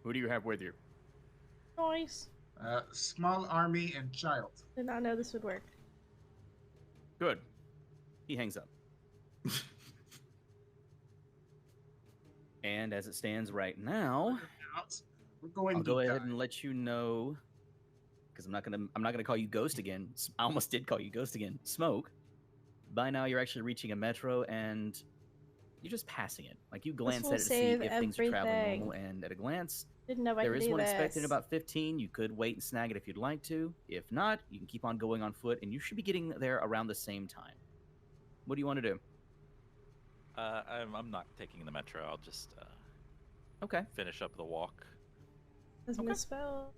Who do you have with you? Nice. Small army and child. Did not know this would work. Good. He hangs up. And as it stands right now, We're going I'll to go ahead die. and let you know, because I'm not gonna call you Ghost again. I almost did call you Ghost again. Smoke. By now, you're actually reaching a metro, and you're just passing it. Like you glance will at it to see save if things are traveling everything. normal, and at a glance, Didn't know I there could is do one this. expected in about 15. You could wait and snag it if you'd like to. If not, you can keep on going on foot, and you should be getting there around the same time. What do you want to do? I'm not taking the metro. I'll just Okay. finish up the walk. It's Okay. misspelled.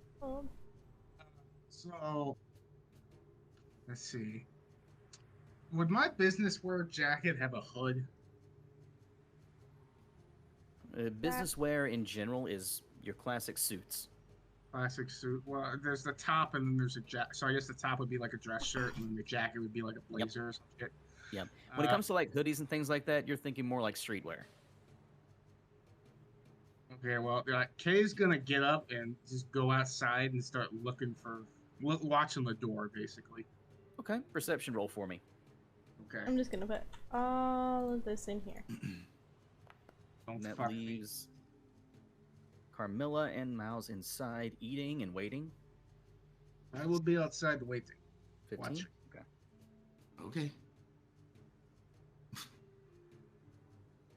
So, let's see. Would my business wear jacket have a hood? Business wear in general is your classic suits. Classic suit. Well, there's the top and then there's a jacket. So I guess the top would be like a dress shirt and then the jacket would be like a blazer or some shit. Yep. When it comes to like hoodies and things like that, you're thinking more like streetwear. Okay, well, Kay's gonna get up and just go outside and start looking for, watching the door, basically. Okay. Perception roll for me. Okay. I'm just gonna put all of this in here. Don't And that fuck me. leaves Carmilla and Miles inside eating and waiting. I will be outside waiting. 15. Watch. Okay. Okay.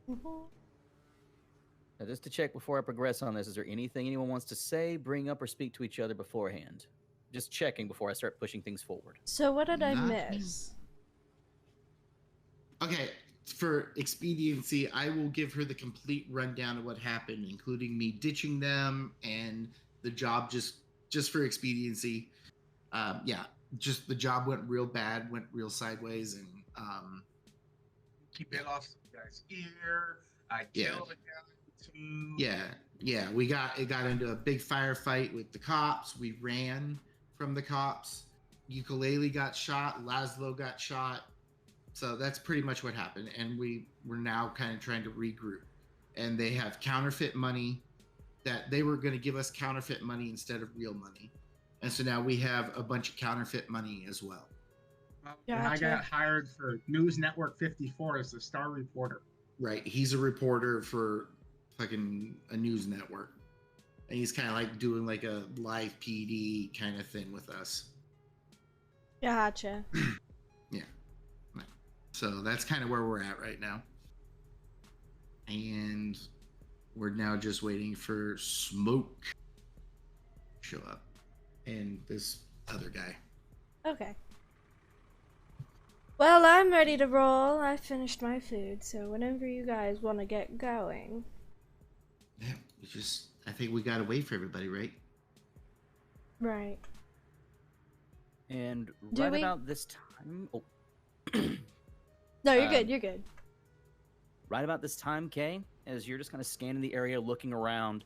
Mhm. Now, just to check before I progress on this, is there anything anyone wants to say, bring up, or speak to each other beforehand? Just checking before I start pushing things forward. So what did I Not miss? Okay, for expediency, I will give her the complete rundown of what happened, including me ditching them and the job just for expediency. Yeah, just the job went real bad, went real sideways, and Keep it off some guy's ear. I Yeah. killed a guy too. yeah, it got into a big firefight with the cops. We ran from the cops. Ukulele got shot. Laszlo got shot. So that's pretty much what happened. And we're now kind of trying to regroup. And they have counterfeit money that they were going to give us counterfeit money instead of real money. And so now we have a bunch of counterfeit money as well. And I Gotcha. got hired for News Network 54 as a star reporter. Right. He's a reporter for fucking a news network. And he's kind of like doing like a live PD kind of thing with us. Gotcha. So that's kind of where we're at right now. And we're now just waiting for Smoke to show up. And this other guy. Okay. Well, I'm ready to roll. I finished my food, so whenever you guys want to get going. Yeah, I think we gotta wait for everybody, right? Right. And Do right we- about this time... Oh. No, you're Um, good. You're good. Right about this time, Kay, as you're just kind of scanning the area, looking around,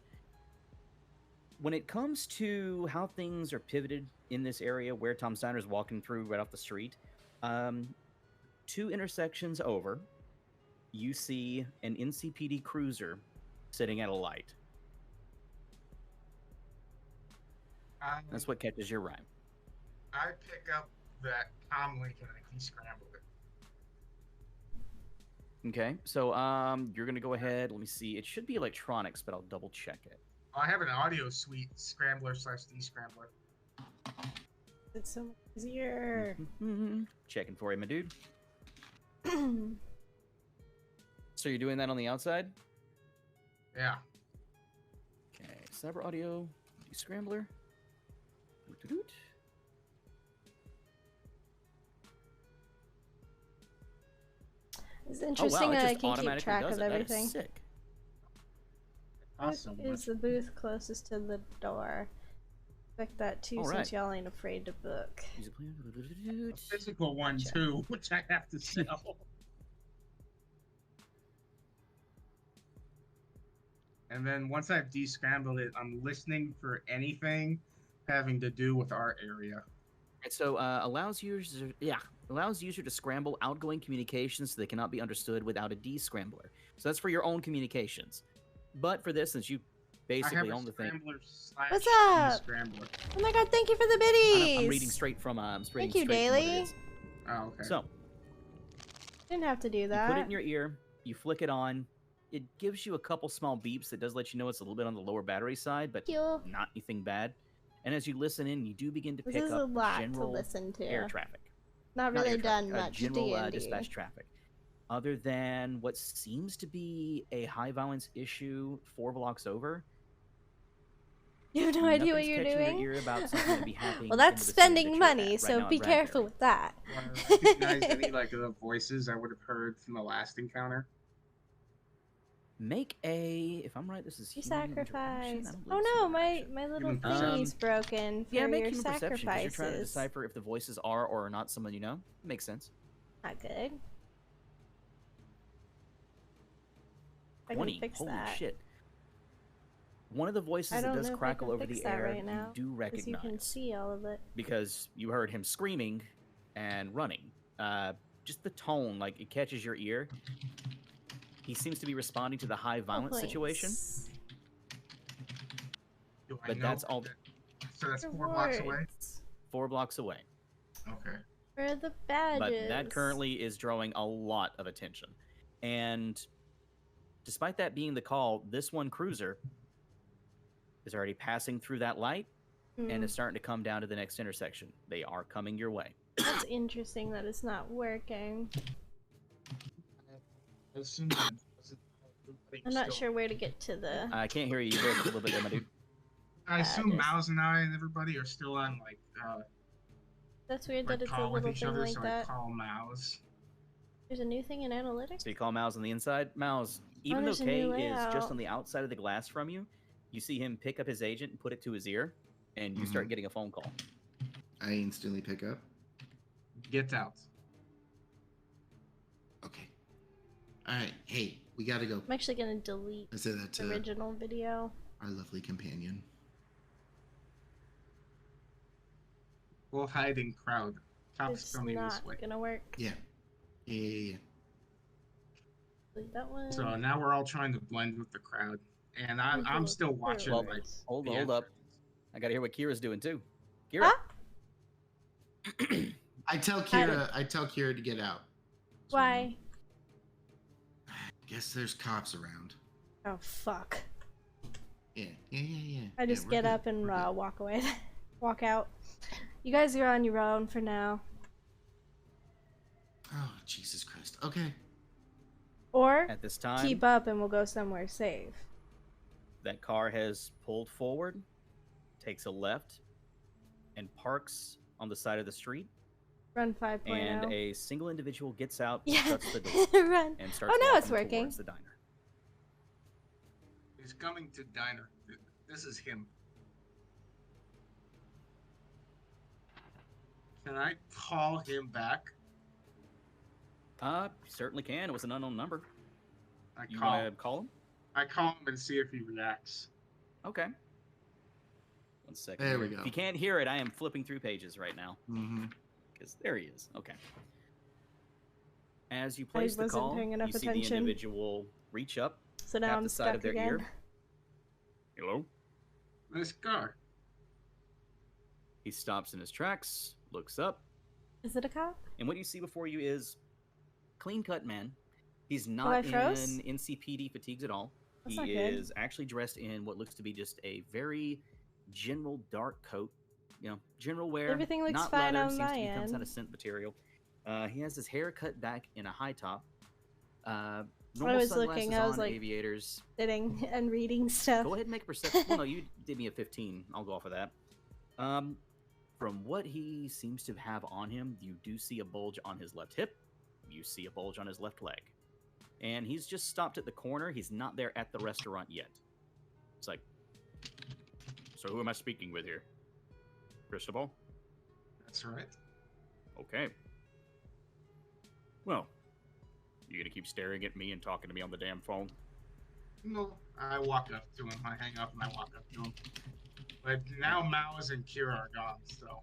when it comes to how things are pivoted in this area where Tom Steiner's walking through right off the street, 2 intersections over, you see an NCPD cruiser sitting at a light. That's what catches your eye. I pick up that comm link and I descramble it. Okay, so you're gonna go ahead. Let me see. It should be electronics, but I'll double check it. I have an audio suite scrambler / descrambler. It's so much easier. Checking for you, my dude. So you're doing that on the outside? Yeah. Okay, Cyber Audio, Scrambler. Doot-doot-doot. It's interesting it that I just can keep automatically track does of it. That is everything. sick. Awesome. Is the booth closest to the door? Like that too, All since right. y'all ain't afraid to book. Music player. A physical one Gotcha. too, which I have to sell. And then once I've descrambled it, I'm listening for anything having to do with our area. Right, so allows user to scramble outgoing communications so they cannot be understood without a descrambler. So that's for your own communications. But for this, since you basically own the thing, What's up? Descrambler. Oh my god, thank you for the biddies! I'm reading straight from. Thank you, Daily. Oh, okay. So Didn't have to do that. you put it in your ear, you flick it on. It gives you a couple small beeps that does let you know it's a little bit on the lower battery side, but You. not anything bad. And as you listen in, you do begin to This pick is a up lot to general listen to. air traffic. Not Not really air done traffic, much general D&D. dispatch traffic. Other than what seems to be a high violence issue 4 blocks over. You have no idea what nothing's you're catching doing? your ear about something to be happening well, in that's the vicinity spending that you're money, at, so right now in be careful Bradbury. with that. Do I recognize any like of the voices I would have heard from the last encounter? Make a, if I'm right, this is You human interaction? sacrifice. I don't Oh believe it's no, human my interaction. my little Human thingy's perception. broken for Yeah, make your human perception because you're trying to sacrifices. decipher if the voices are or are not someone you know. Makes sense. Not good. I can 20. fix Holy that. shit. One of the voices I that don't does know if I crackle can over fix the that air, right now, you do because you recognize can see all of it. because you heard him screaming and running. Just the tone, like it catches your ear. He seems to be responding to the high violence situation, Points. Do I but know that's all that- So that's 4 blocks away? Rewards 4 blocks away. Okay. for the badges. But that currently is drawing a lot of attention. And despite that being the call, this one cruiser is already passing through that light and is starting to come down to the next intersection. They are coming your way. That's interesting that it's not working. I assume that I'm not sure where to get to the. I can't hear you. You broke a little bit there, my dude. I assume Badges. Miles and I and everybody are still on like That's weird that it's a call with little each thing other, like so that. I call Miles. There's a new thing in analytics. So you call Miles on the inside. Miles, even though there's a Kay new is just layout. on the outside of the glass from you, you see him pick up his agent and put it to his ear, and you start getting a phone call. I instantly pick up. Get out. Okay. All right. Hey, we gotta go. I'm actually gonna delete I said that the to original video. our lovely companion. We'll hide in crowd. Cops It's coming this not way. gonna work. Yeah. Yeah. Delete that one. So now we're all trying to blend with the crowd, and I'm still watching. Well, like, hold the up. entrance. I gotta hear what Kira's doing too. Kira. Huh? I tell Kira to get out. So, Why? guess there's cops around. Oh fuck! Yeah. I just we're get good, up and we're good. walk away, walk out. You guys are on your own for now. Oh, Jesus Christ. Okay. Or At this time, keep up and we'll go somewhere safe. that car has pulled forward, takes a left, and parks on the side of the street. Run 5.0. And a single individual gets out, Yeah. shuts the door, Run. and starts Oh, no, it's walking working. towards the diner. He's coming to diner. This is him. Can I call him back? Certainly can. It was an unknown number. I You call. want to call him? I call him and see if he reacts. Okay. 1 second. There here. we go. If you can't hear it, I am flipping through pages right now. Mm-hmm. Because there he is. Okay. As you place the wasn't call, paying enough you see attention. the individual reach up, So now tap I'm the side stuck of their again. ear. Hello? Nice car. He stops in his tracks, looks up, Is it a cop? and what you see before you is clean-cut man. He's I not froze? in NCPD fatigues at all. That's He not good. is actually dressed in what looks to be just a very general dark coat. You know, general wear. Everything looks not fine leather, on seems my to be comes out end. of scent material. He has his hair cut back in a high top. I Normal was sunglasses looking, I was on, like- aviators. Sitting and reading stuff. Go ahead and make a perception. Well, no, you did me a 15. I'll go off of that. From what he seems to have on him, you do see a bulge on his left hip. You see a bulge on his left leg. And he's just stopped at the corner. He's not there at the restaurant yet. It's like, so who am I speaking with here? Cristobal? That's right. Okay. Well, you gonna keep staring at me and talking to me on the damn phone? No, I walk up to him. I hang up and I walk up to him. But now Mouse and Kira are gone, so.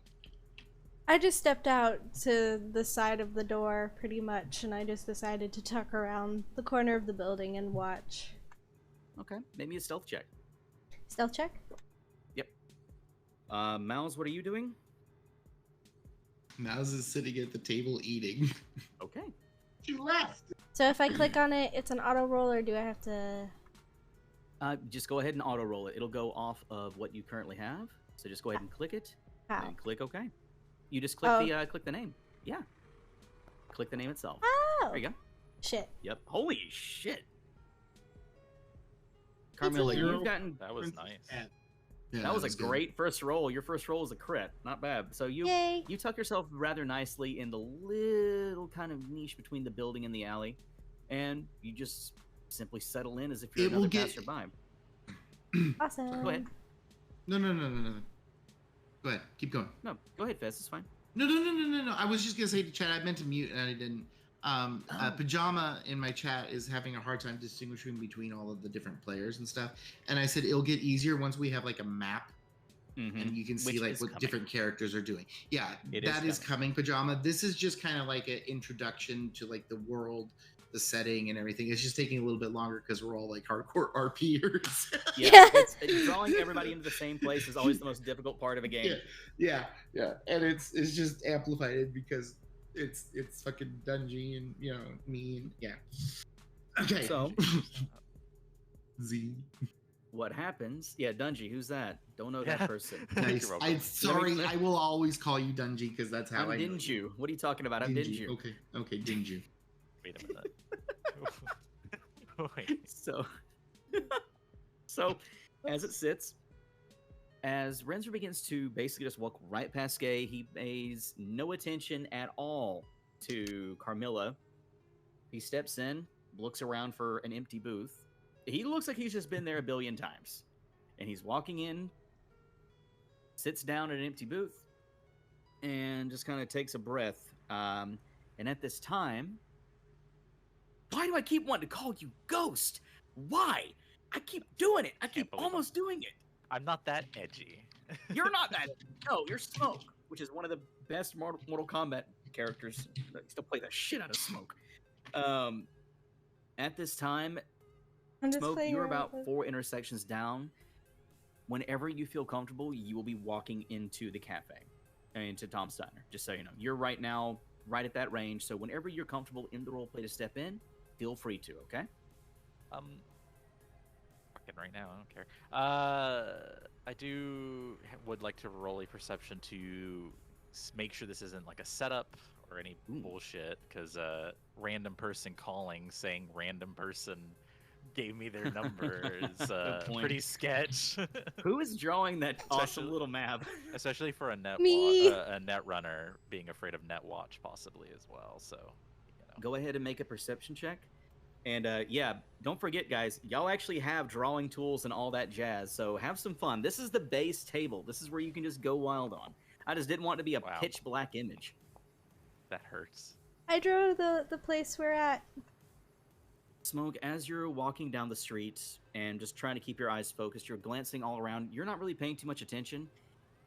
I just stepped out to the side of the door, pretty much, and I just decided to tuck around the corner of the building and watch. Okay, make me a stealth check. Stealth check? Yep. Mouse, what are you doing? Mouse is sitting at the table eating. Okay. She left! So if I click on it, it's an auto roll, or do I have to... Just go ahead and auto roll it. It'll go off of what you currently have. So just go ahead and click it. How? And click OK. You just click click the name. Yeah. Click the name itself. Oh! There you go. Shit. Yep. Holy shit. That's Carmilla, a- you've gotten... That was nice. Yeah, that was a good. great first roll. Your first roll was a crit. Not bad. So Yay. you tuck yourself rather nicely in the little kind of niche between the building and the alley. And you just simply settle in as if you're It will another get- passerby. Awesome. Go ahead. No. Go ahead. Keep going. No, go ahead, Fez. It's fine. No. I was just gonna say to chat. I meant to mute and I didn't. Pajama in my chat is having a hard time distinguishing between all of the different players and stuff. And I said it'll get easier once we have like a map and you can see Which like is what coming. different characters are doing. Yeah, It that is is coming. Pajama. This is just kind of like an introduction to like the world, the setting, and everything. It's just taking a little bit longer because we're all like hardcore RPers. Yeah, it's drawing everybody into the same place is always the most difficult part of a game. Yeah, and it's just amplified because it's fucking Dungy and me and yeah. Okay. So Z. what happens? Yeah, Dungy, who's that? Don't know Yeah. that person. Nice. You're welcome. I'm sorry. I will always call you Dungy because that's how I'm I know Dinju. What are you talking about? I'm Dingy. Dinju. Okay, Dingy. Wait a minute. Wait. So as it sits, as Renzer begins to basically just walk right past Gay, he pays no attention at all to Carmilla. He steps in, looks around for an empty booth. He looks like he's just been there a billion times. And he's walking in, sits down at an empty booth, and just kind of takes a breath. And at this time, why do I keep wanting to call you Ghost? Why? I keep doing it. I keep believe almost doing it. I'm not that edgy. You're not that. No, you're Smoke, which is one of the best Mortal Kombat characters. I still play the shit out of Smoke. At this time, I'm just Smoke, playing you're around about with it. 4 intersections down. Whenever you feel comfortable, you will be walking into the cafe, into Tom's Diner. Just so you know, you're right now right at that range. So whenever you're comfortable in the roleplay to step in, feel free to. Okay. Fucking right now, I don't care. I would like to roll a perception to make sure this isn't like a setup or any bullshit, because random person calling saying random person gave me their number is point. pretty sketch. Who is drawing that awesome Especially- little map? Especially for a net Me. a net runner being afraid of net watch possibly as well. So Go ahead and make a perception check. And yeah, don't forget, guys, y'all actually have drawing tools and all that jazz. So have some fun. This is the base table. This is where you can just go wild on. I just didn't want it to be a Wow. pitch black image. that hurts. I drew the place we're at. Smoke, as you're walking down the street and just trying to keep your eyes focused, you're glancing all around. You're not really paying too much attention.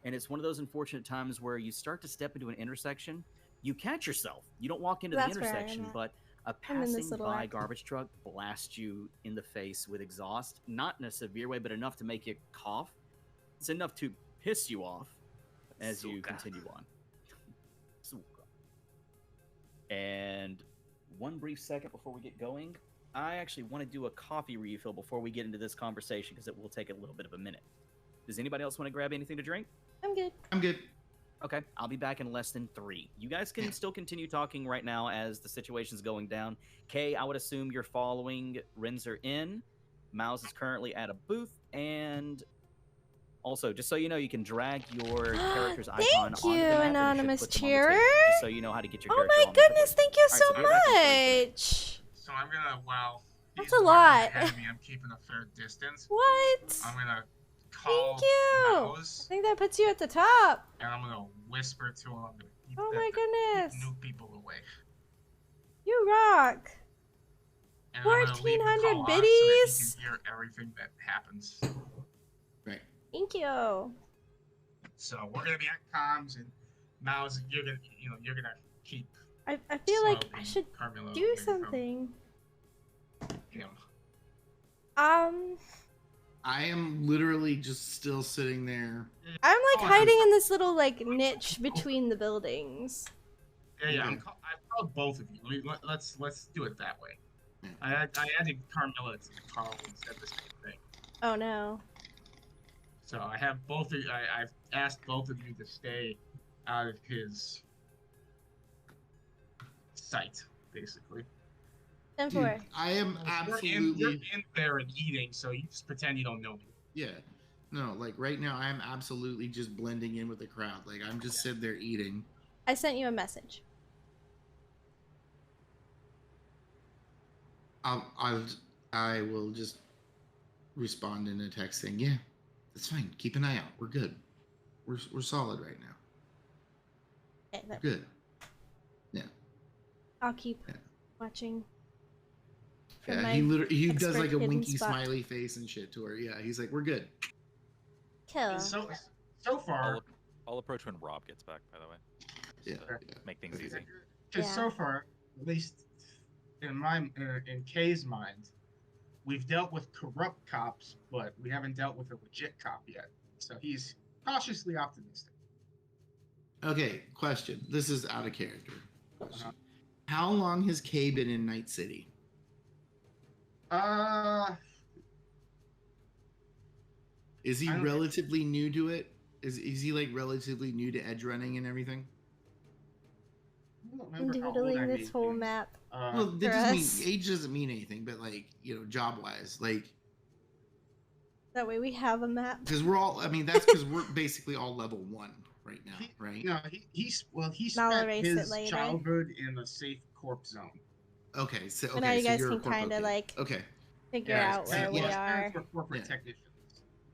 And it's one of those unfortunate times where you start to step into an intersection. You catch yourself. You don't walk into That's the where I am intersection, at. but a I'm in this passing little by act. garbage truck blasts you in the face with exhaust. Not in a severe way, but enough to make you cough. It's enough to piss you off as you Suka. continue on. Suka. And one brief second before we get going, I actually want to do a coffee refill before we get into this conversation because it will take a little bit of a minute. Does anybody else want to grab anything to drink? I'm good. I'm good. Okay, I'll be back in less than 3. You guys can still continue talking right now as the situation's going down. Kay, I would assume you're following Renzer in. Mouse is currently at a booth, and also, just so you know, you can drag your character's icon Thank onto the you, map, and it should anonymous put them on the table, cheerer. just so you know how to get your Oh character my on the goodness, board. thank you All so right, so be right back in 3. much. So I'm gonna, while That's he's a walking lot. ahead of me, I'm keeping a fair distance. What? I'm gonna call Thank you! I Mouse, think that puts you at the top. and I'm gonna whisper to him to keep, Oh my goodness. keep new people away. You rock. And I'm gonna leave the 1400 call on so that biddies? he can hear everything that happens. Right. Thank you. So we're gonna be at comms, and Mouse, you're gonna keep. I feel like Smoke I and should Carmelo do away from something. him. I am literally just still sitting there. I'm like Oh, hiding in this little like niche between the buildings. Yeah, Okay. I called both of you. Let's do it that way. Yeah. I added Carmilla to the call and said the same thing. Oh no. So I have both of I've asked both of you to stay out of his sight, basically. 10-4. Dude, I am absolutely. You're in there and eating, so you just pretend you don't know me. Yeah. No, like right now, I am absolutely just blending in with the crowd. Like I'm just sitting there eating. I sent you a message. I will just respond in a text saying, "Yeah, that's fine. Keep an eye out. We're good. We're solid right now. Okay, We're good." Yeah. I'll keep Yeah. watching. for Yeah. my He does expert like a hidden winky spot. smiley face and shit to her. Yeah. He's like, "We're good." Kill. So far, I'll approach when Rob gets back, by the way. Yeah. Just, yeah. make things easy. because Yeah. so far, at least in Kay's mind, we've dealt with corrupt cops, but we haven't dealt with a legit cop yet. So he's cautiously optimistic. Okay. Question. This is out of character. Uh-huh. How long has Kay been in Night City? Is he I don't- relatively new to it? Is he like relatively new to edge running and everything? I don't I'm remember how old I doodling made this whole you. map. Well, that For doesn't us. mean age doesn't mean anything, but like job wise, like That way we have a map. because we're all. I mean, that's because we're basically all level 1 right now, right? No, he I'll spent erase it his later. childhood in a safe corpse zone. Okay, so okay, So now you so guys you're a can corpo kind of kid. like Okay, figure Yeah, out where his we parents are. were corporate Yeah. technicians.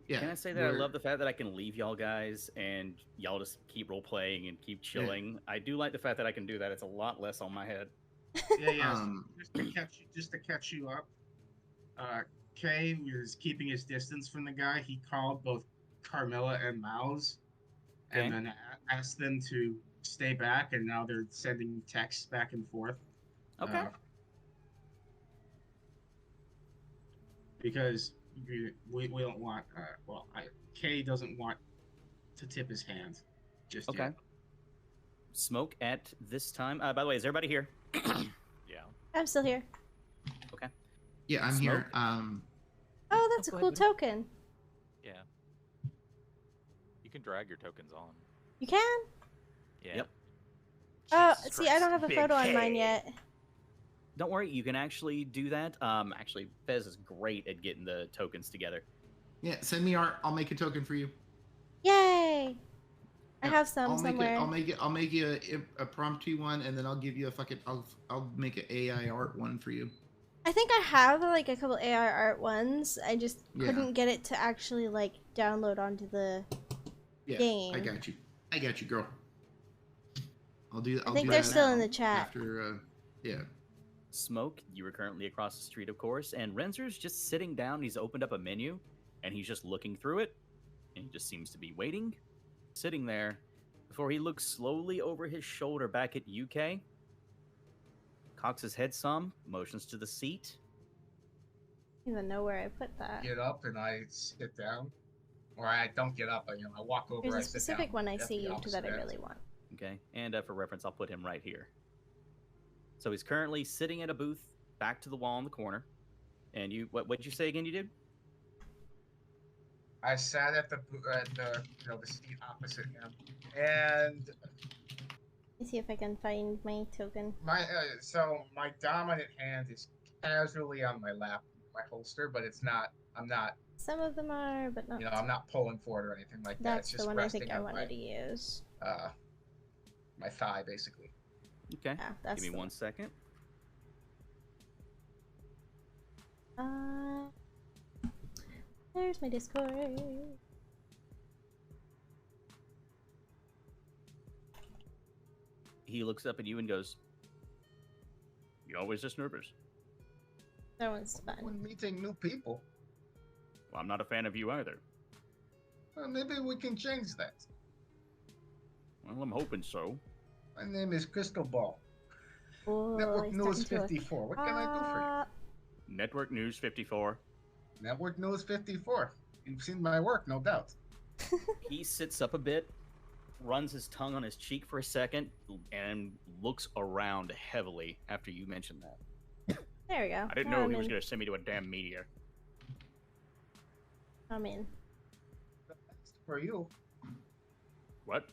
yeah. Can I say that I we're- love the fact that I can leave y'all guys and y'all just keep role playing and keep chilling. I do like the fact that I can do that. It's a lot less on my head. Yeah. Um, Just to catch you up, Kay was keeping his distance from the guy. He called both Carmilla and Mouse, and Okay. then asked them to stay back. And now they're sending texts back and forth. Okay. Because we don't want. Kay doesn't want to tip his hand just Okay. yet. Smoke at this time. By the way, is everybody here? Yeah. I'm still here. yeah, I'm here. Smoke. Oh, that's a go cool ahead, token. Yeah. You can drag your tokens on. You can? Yeah. Yep. Oh, Jesus see, I don't Christ. have a Big photo on mine K. yet. Don't worry, you can actually do that. Actually, Fez is great at getting the tokens together. Yeah, send me art. I'll make a token for you. Yay! I Yeah, have some I'll somewhere. I'll make you a promptu one, and then I'll give you a fucking. I'll make an AI art one for you. I think I have like a couple AR art ones. I just Yeah. couldn't get it to actually like download onto the. Yeah, Game. I got you, girl. I'll do. I I'll think do they're that still in the chat. After, yeah. Smoke, you were currently across the street, of course, and Renzer's just sitting down. He's opened up a menu, and he's just looking through it, and he just seems to be waiting, sitting there, before he looks slowly over his shoulder back at UK, cocks his head some, motions to the seat. I don't even know where I put that. Get up and I sit down, or I don't get up. I walk over. There's I a sit specific down one I at see the you to opposite that I end. really want. Okay, and for reference, I'll put him right here. So he's currently sitting at a booth, back to the wall in the corner. And you, what did you say again? You did? I sat at the the seat opposite him, and Let me see if I can find my token. my dominant hand is casually on my lap, my holster, but it's not. I'm not. Some of them are, but not. I'm not pulling for it or anything like that. That's It's just the one I resting think I on wanted to use. my thigh, basically. Okay. Yeah, that's Give me the 1 second. There's my Discord. he looks up at you and goes, "You always this nervous? That one's fun. When meeting new people, Well, I'm not a fan of you either. well, maybe we can change that. Well, I'm hoping so. My name is Crystal Ball. Oh, Network he's News talking to us. 54. What can I do for Network News 54. you? Network News 54. You've seen my work, no doubt. He sits up a bit, runs his tongue on his cheek for a second, and looks around heavily after you mention that. There we go. I didn't Now know I'm he was in. going to send me to a damn media. I'm in. The best for you. What?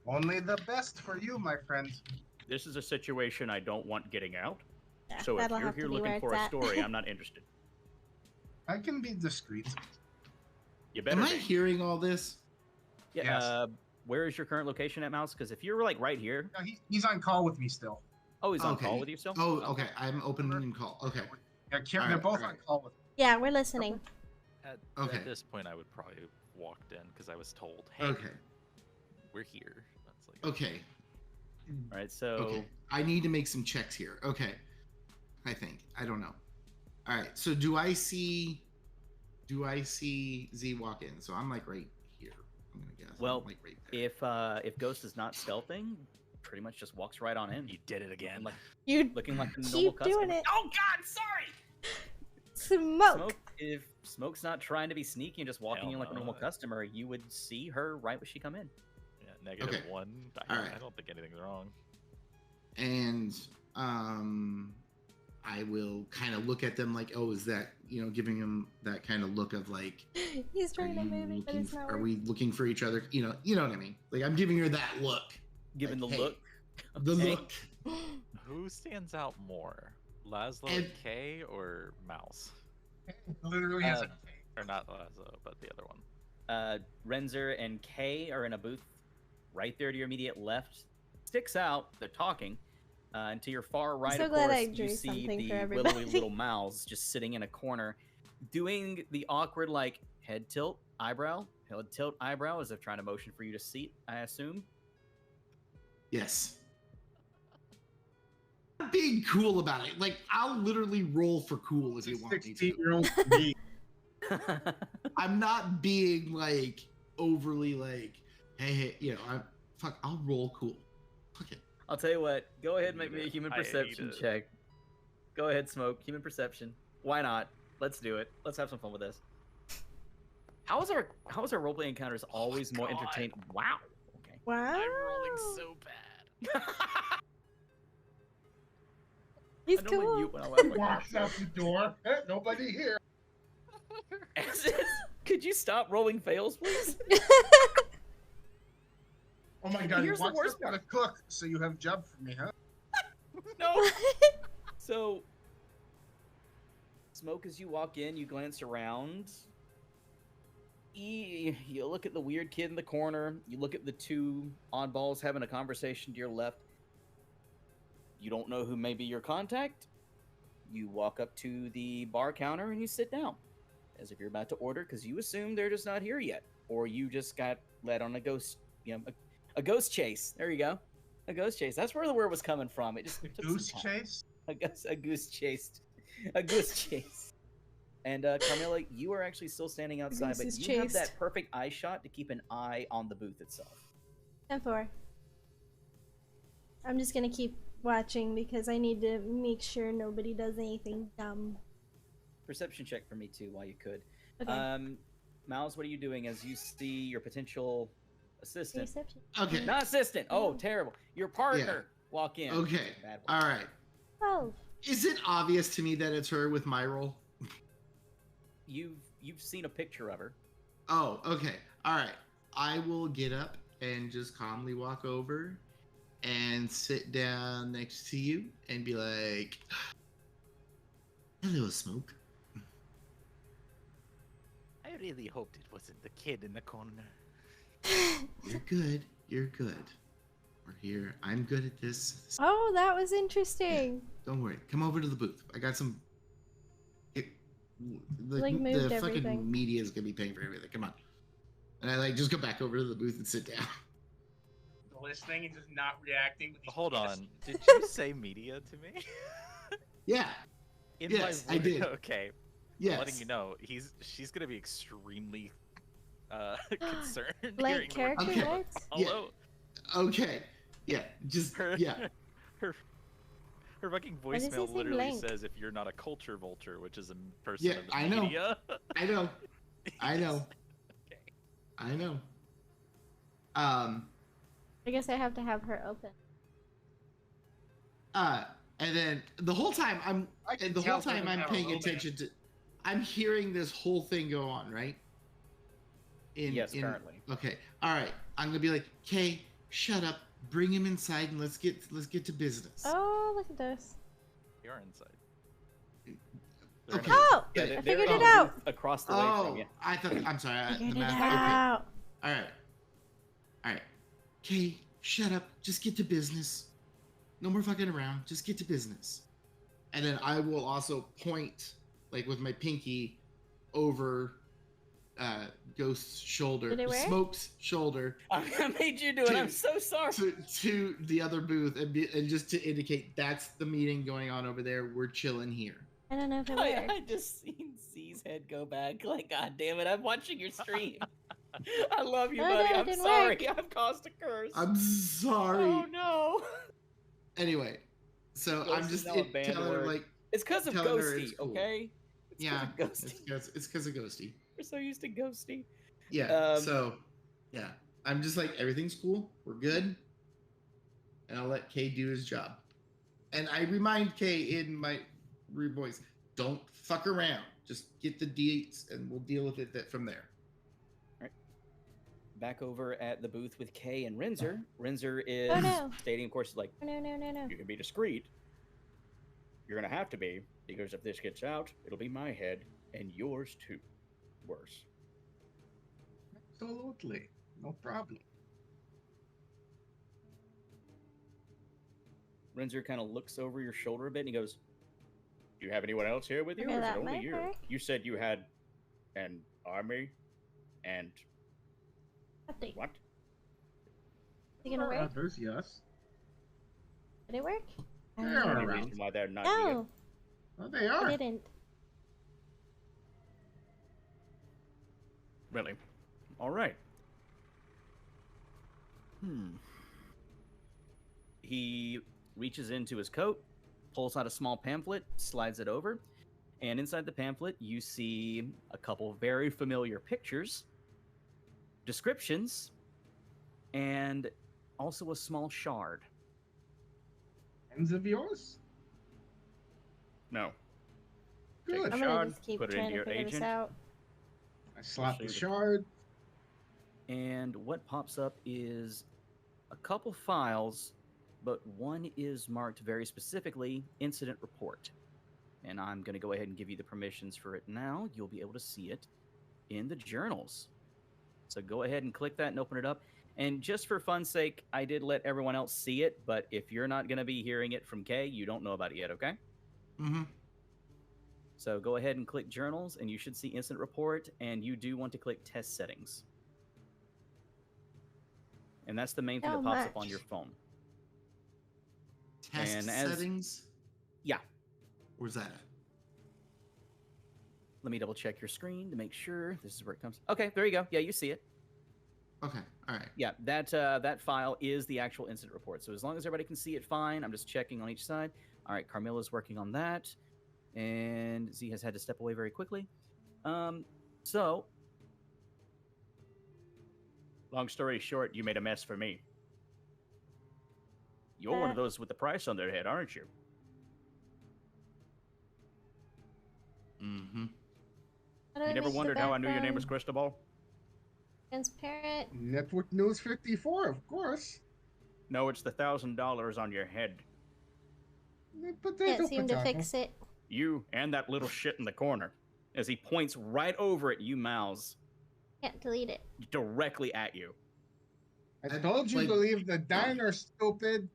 Only the best for you, my friend. This is a situation I don't want getting out. Yeah, So if that'll you're have to here be where looking it's for a at. story, I'm not interested. I can be discreet. You better Am I be. hearing all this? Yeah. Yes. Where is your current location at, Mouse? Because if you're like right here, No, he's on call with me still. oh, he's on Okay. call with you still. Oh, okay. I'm opening call. Okay. Yeah, they're Alright, both on alright. call with me. Yeah, we're listening. Okay. At this point, I would probably have walked in because I was told, "Hey, Okay. we're here." That's like, Okay. All right. So Okay. I need to make some checks here. Okay. I think. I don't know. All right. So do I see Z walk in? So I'm like right here. I'm gonna guess. Well, I'm like right there. if Ghost is not stealthing, pretty much just walks right on in. you did it again. Like, You looking like a normal keep customer. doing it. Oh God, sorry. Smoke. If Smoke's not trying to be sneaky and just walking Hell in like a no. normal customer, you would see her right when she come in. Yeah, negative Okay. 1. Alright. I don't think anything's wrong. And I will kind of look at them like, oh, is that, giving them that kind of look of like, He's are, trying to you move it, but looking, it's not are working. we looking for each other? You know what I mean? Like I'm giving her that look. Given Like, the hey, look. The Okay. look. Who stands out more, Laszlo And- and K or Mouse? Literally has Uh, a Or not Laszlo, but the other one. Renzer and Kay are in a booth right there to your immediate left. Sticks out. They're talking. And to your far right, so of glad course, I drew you see something the for willowy everybody. little mouths just sitting in a corner, doing the awkward like head tilt eyebrow, as if trying to motion for you to seat. I assume. Yes. I'm being cool about it. Like I'll literally roll for cool if you want me to. 16-year-old me. I'm not being like overly like, hey, I'll roll cool. Fuck it. I'll tell you what. Go ahead and make Need me a it. human I need perception it. check. Go ahead, Smoke. Human perception. Why not? Let's do it. Let's have some fun with this. How is our roleplay encounters always more God. entertaining? Wow. Okay. Wow. I'm rolling so bad. He's I normally cool. mute when I laugh like Walks that. out the door. Eh, nobody here. Could you stop rolling fails, please? Oh my god, Here's the watch worst us gotta cook, so you have a job for me, huh? No. So, Smoke, as you walk in, you glance around. You look at the weird kid in the corner. You look at the two oddballs having a conversation to your left. You don't know who may be your contact. You walk up to the bar counter and you sit down, as if you're about to order, because you assume they're just not here yet, or you just got led on a ghost, a ghost chase. There you go, a ghost chase. That's where the word was coming from. It just took some Goose time. chase? A goose chased. A goose chase. And Carmilla, you are actually still standing outside, goose but is you have that chased. perfect eye shot to keep an eye on the booth itself. 10-4. I'm just gonna keep watching because I need to make sure nobody does anything dumb. Perception check for me too, while you could. Okay. Miles, what are you doing as you see your potential assistant? Perception. Okay. Not assistant. Oh, terrible. Your partner walk in. Okay. Bad one. All right. 12. Is it obvious to me that it's her with my roll? You've seen a picture of her. Oh, okay. All right. I will get up and just calmly walk over and sit down next to you and be like, "Hello, Smoke." I really hoped it wasn't the kid in the corner. You're good. You're good. We're here. I'm good at this. Oh, that was interesting. Don't worry. Come over to the booth. I got some. Like, moved the everything. fucking media is gonna be paying for everything. Come on. And I just go back over to the booth and sit down. listening and just not reacting. But he's Hold pissed. on. Did you say media to me? Yeah. In Yes, my I did. Okay. Yes. I'm letting you know, she's gonna be extremely concerned. Blank hearing the word character, Okay. what? Hello. Okay. Yeah. Just Her, yeah. her fucking Why does he voicemail say literally blank? says if you're not a culture vulture, which is a person Yeah, of the I know. media. I know. I know. Okay. I know. I guess I have to have her open. And then the whole time I'm paying romance. attention to, I'm hearing this whole thing go on, right? Yes, currently. Okay. All right. I'm gonna be like, Kay, shut up. Bring him inside and let's get to business. Oh, look at this. You are inside. Okay. Oh! Yeah, I they're figured on it the out! roof across the way Oh, from you. I thought. I'm sorry. Figured The it math. Okay. out! All right. All right. Kay, shut up. Just get to business. No more fucking around. Just get to business. And then I will also point, like with my pinky, over Ghost's shoulder, Did it work? Smoke's shoulder, I made you do it. I'm so sorry. to the other booth, and just to indicate that's the meeting going on over there. We're chilling here. I don't know if it I worked. just seen Z's head go back. Like, God damn it! I'm watching your stream. I love you, No, buddy. no, it I'm didn't sorry. work. I've caused a curse. I'm sorry. Oh no! Anyway, so Ghost I'm is just now a banned telling her word. like, It's because of telling her Ghosty, it's cool. okay? It's 'cause yeah, of Ghosty. it's because of Ghosty. We're so used to Ghosty. Yeah. So, yeah, I'm just like everything's cool. We're good, and I'll let Kay do his job. And I remind Kay in my voice, don't fuck around. Just get the deets, and we'll deal with it from there. Back over at the booth with Kay and Renzer. Renzer is Oh, no. stating, of course, like, No, no, no, no. you can be discreet. You're gonna have to be, because if this gets out, it'll be my head and yours too. Worse. Absolutely, no problem. Renzer kind of looks over your shoulder a bit and he goes, "Do you have anyone else here with you, Okay, or is it that only might you? work. You said you had an army, and Nothing. what? Is it gonna work? Others, yes. Did it work? Yeah. Any around. reason why they're not No, here? Well, they it are. didn't. Really? All right. He reaches into his coat, pulls out a small pamphlet, slides it over, and inside the pamphlet you see a couple very familiar pictures, descriptions, and also a small shard. Friends of yours? No. Take Good. the I'm shard, gonna just keep put it trying into to your figure this agent. out. I slapped the see the- shard. And what pops up is a couple files, but one is marked very specifically incident report. And I'm going to go ahead and give you the permissions for it now. You'll be able to see it in the journals. So go ahead and click that and open it up. And just for fun's sake, I did let everyone else see it, but if you're not going to be hearing it from Kay, you don't know about it yet, okay? Mm-hmm. So go ahead and click journals, and you should see incident report, and you do want to click test settings. And that's the main thing How that pops up on much? your phone. Test And as- settings. Yeah. Where's that at? Let me double check your screen to make sure this is where it comes. Okay, there you go. Yeah, you see it. Okay. All right. Yeah, that file is the actual incident report. So as long as everybody can see it fine, I'm just checking on each side. All right, Carmilla's working on that. And Z has had to step away very quickly. So, long story short, you made a mess for me. You're one of those with the price on their head, aren't you? Mm-hmm. How do I You never make the wondered how I knew your name was background Cristobal? transparent? Network News 54, of course. No, it's the $1,000 on your head. Potato, Can't seem to potato. fix it. You and that little shit in the corner. As he points right over at you, mouths Can't delete it. directly at you. I told you Like- to leave the diner, stupid.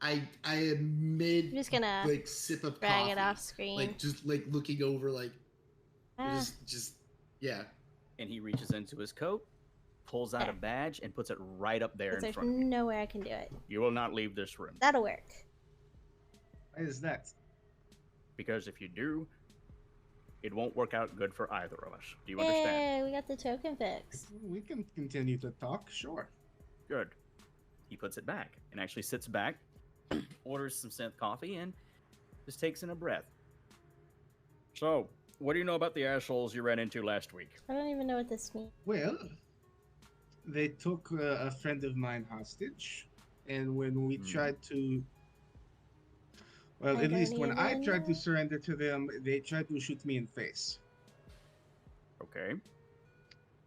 I am mid I'm just gonna like sip of drag coffee, it off screen. like just like looking over, like Ah, just yeah. And he reaches into his coat, pulls out a badge and puts it right up there in There's front of you. no way I can do it. You will not leave this room. That'll work. Why is that? Because if you do, it won't work out good for either of us. Do you understand? Yay, we got the token fixed. We can continue to talk, sure. Good. He puts it back and actually sits back, orders some synth coffee, and just takes in a breath. So, what do you know about the assholes you ran into last week? I don't even know what this means. Well, they took a friend of mine hostage, and when we tried to, well, I at least don't when I even tried to know. surrender to them, they tried to shoot me in the face. Okay.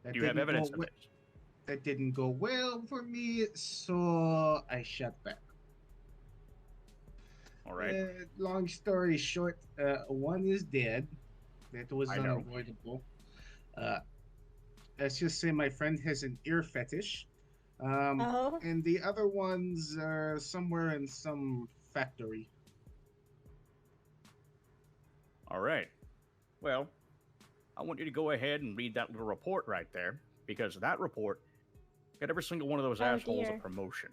That Do you have didn't go evidence of we- this? That didn't go well for me, so I shot back. All right. Long story short, one is dead. That was I know. unavoidable. Let's just say my friend has an ear fetish. Oh, And the other ones are somewhere in some factory. All right. Well, I want you to go ahead and read that little report right there, because that report got every single one of those Oh, assholes dear. a promotion.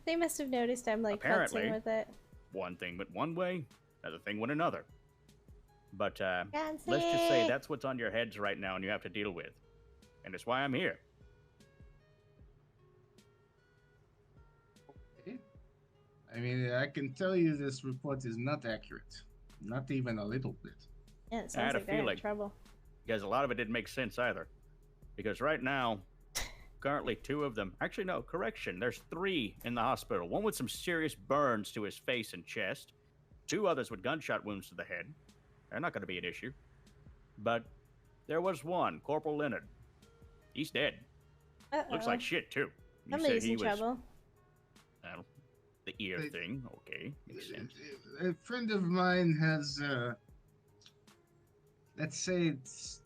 they must have noticed I'm like Apparently. futzing with it. One thing went one way, another thing went another. But Can't let's just say see. that's what's on your heads right now and you have to deal with. And it's why I'm here. I mean, I can tell you this report is not accurate. Not even a little bit. Yeah, it had sounds a like they're in feeling. trouble. Because a lot of it didn't make sense either. Because right now, currently 2 of them, actually no, correction, there's 3 in the hospital. One with some serious burns to his face and chest. 2 others with gunshot wounds to the head. They're not going to be an issue. But there was one, Corporal Leonard. He's dead. Uh-oh. Looks like shit too. You Somebody's said he in was trouble. the ear They- thing. Okay, makes sense. A friend of mine has, let's say it's,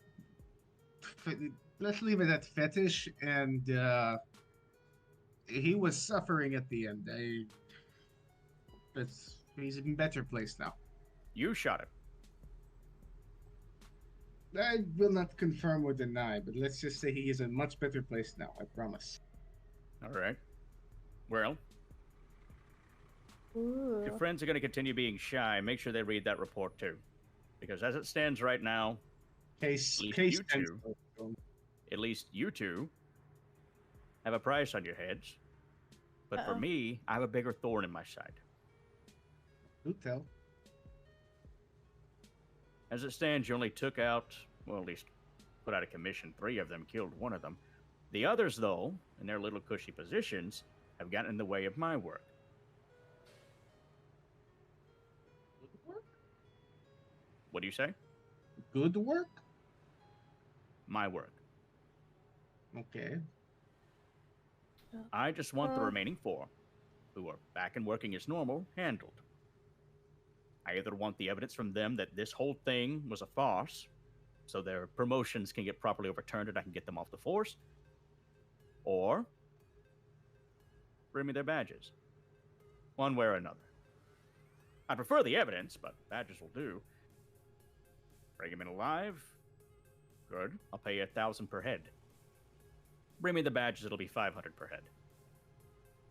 let's leave it at fetish, and he was suffering at the end. But he's in a better place now. You shot him. I will not confirm or deny, but let's just say he is in a much better place now, I promise. All right. Well, Ooh. your friends are going to continue being shy. Make sure they read that report too. Because as it stands right now, Case Leave case you two. sensitive. at least you 2 have a price on your heads. But for Uh-oh. me, I have a bigger thorn in my side. Do tell. As it stands, you only took out, well, at least put out of commission 3 of them, killed 1 of them. The others, though, in their little cushy positions, have gotten in the way of my work. Good work? What do you say? Good work? My work. Okay. I just want the Uh. remaining 4, who are back and working as normal, handled. I either want the evidence from them that this whole thing was a farce, so their promotions can get properly overturned and I can get them off the force, or bring me their badges. One way or another. I prefer the evidence, but badges will do. Bring them in alive. Good. I'll pay you 1,000 per head. Bring me the badges, it'll be 500 per head.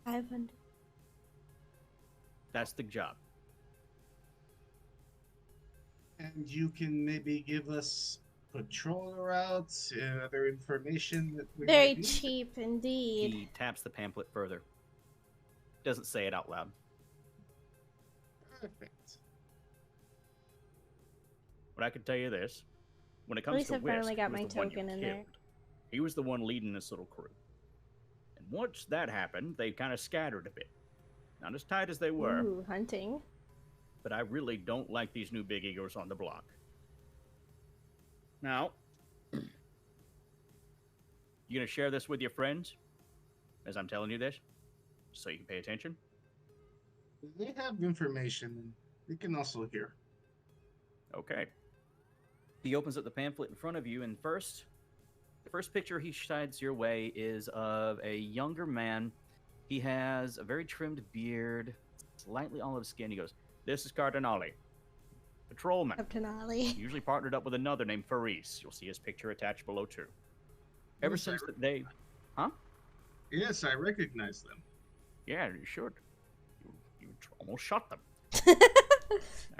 500. That's the job. And you can maybe give us patrol routes and other information that we Very might need? cheap indeed. He taps the pamphlet further. Doesn't say it out loud. Perfect. But I can tell you this: when it At comes least to I finally Whisk, got he was my the one you token in there. killed. He was the one leading this little crew. And once that happened, they kind of scattered a bit. Not as tight as they were, Ooh, hunting. but I really don't like these new big egos on the block. Now, you gonna share this with your friends, as I'm telling you this, so you can pay attention? They have information, and we can also hear. Okay. He opens up the pamphlet in front of you, and the first picture he shines your way is of a younger man. He has a very trimmed beard, slightly olive skin. He goes, "This is Cardinale, patrolman. Captain Ali. Usually partnered up with another named Faris. You'll see his picture attached below too. Ever Yes, I since that they, huh? Yes, I recognize them. Yeah, you should. You almost shot them.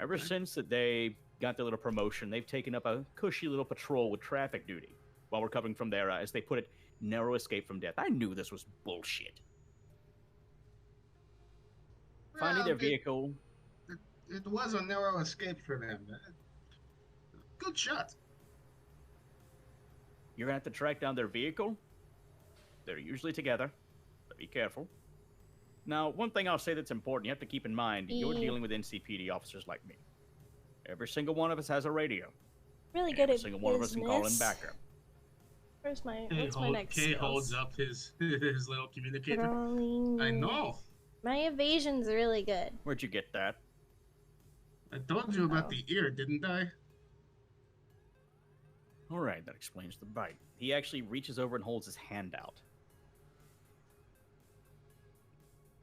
Ever since that they got their little promotion, they've taken up a cushy little patrol with traffic duty while recovering from their, as they put it, narrow escape from death. I knew this was bullshit. Finding their vehicle. It was a narrow escape for them. Good shot. You're gonna have to track down their vehicle. They're usually together, but be careful. Now, one thing I'll say that's important, you have to keep in mind, you're dealing with NCPD officers like me. Every single one of us has a radio. Really good Every at single one of us can call in business. backup. What's my next Kay skills? holds up his little communicator. Crawling. I know. My evasion's really good. Where'd you get that? I told you about the ear, didn't I? All right, that explains the bite. He actually reaches over and holds his hand out.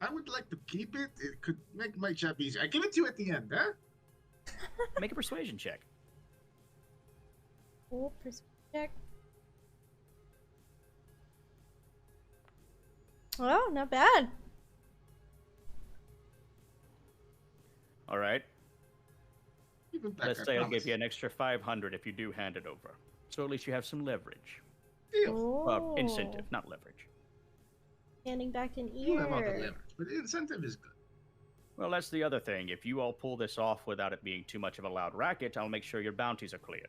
I would like to keep it. It could make my job easier. I give it to you at the end, huh? Make a persuasion check. Cool, check. Oh, not bad. All right. Give it back, Let's I say I'll promise. give you an extra 500 if you do hand it over. So at least you have some leverage. Deal. Oh. Incentive, not leverage. Handing back an You have all the ear. leverage, but the incentive is good. Well, that's the other thing. If you all pull this off without it being too much of a loud racket, I'll make sure your bounties are cleared.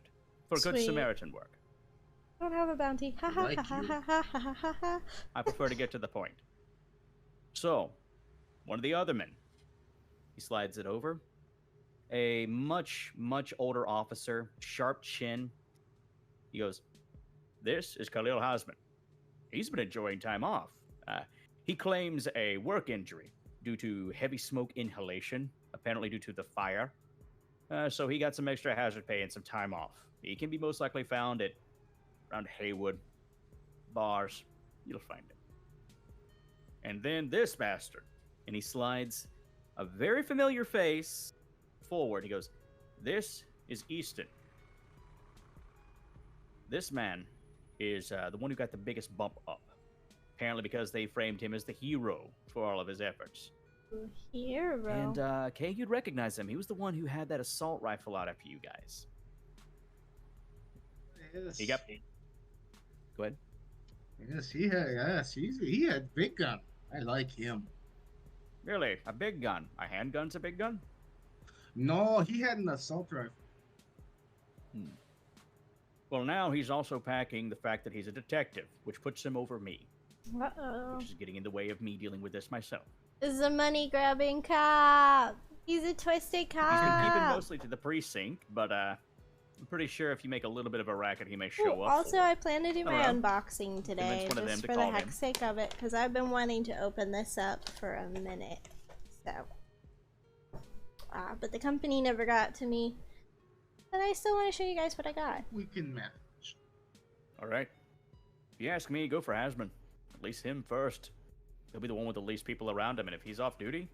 For good Sweet. Samaritan work. I don't have a bounty. Ha ha Like ha ha you. ha ha ha ha ha. I prefer to get to the point. So, one of the other men, he slides it over. A much, much older officer, sharp chin. He goes, "This is Khalil Hasman. He's been enjoying time off. He claims a work injury due to heavy smoke inhalation, apparently due to the fire. So he got some extra hazard pay and some time off. He can be most likely found at around Haywood, bars. You'll find him. And then this bastard," and he slides a very familiar face forward. He goes, "This is Easton. This man is the one who got the biggest bump up. Apparently because they framed him as the hero for all of his efforts. Hero. And, Kay, you'd recognize him. He was the one who had that assault rifle out after you guys. Yes. He got... Go ahead. Yes, he had. Yes, he had big gun. I like him. Really? A big gun? A handgun's a big gun? No, he had an assault rifle. Well, now he's also packing the fact that he's a detective, which puts him over me, Uh-oh. which is getting in the way of me dealing with this myself. This is a money-grabbing cop. He's a twisted He's been keeping cop. mostly to the precinct, but I'm pretty sure if you make a little bit of a racket, he may show Ooh, up. also, for I plan to do my Hello. unboxing today, one of them just to for the call heck him. sake of it, because I've been wanting to open this up for a minute. So, but the company never got to me. But I still want to show you guys what I got. We can manage. All right. If you ask me, go for Hasman. At least him first. He'll be the one with the least people around him, and if he's off duty,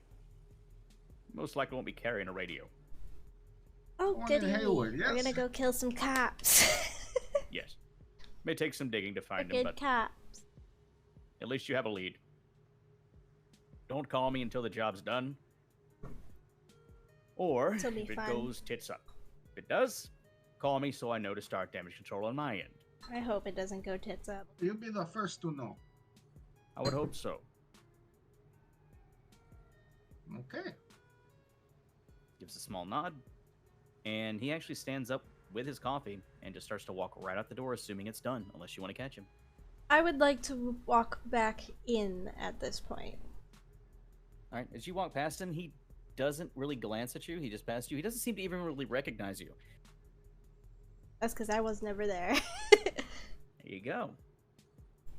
most likely won't be carrying a radio. Oh, One in goody. Hayward, We're yes. gonna go kill some cops. Yes. May take some digging to find him, Good but cops. at least you have a lead. Don't call me until the job's done. Or, This'll be if it fun. goes tits up. If it does, call me so I know to start damage control on my end. I hope it doesn't go tits up. You'll be the first to know. I would hope so. Okay. Gives a small nod, and he actually stands up with his coffee and just starts to walk right out the door, assuming it's done, unless you want to catch him. I would like to walk back in at this point. All right, as you walk past him, he doesn't really glance at you. He just passed you. He doesn't seem to even really recognize you. That's because I was never there. There you go.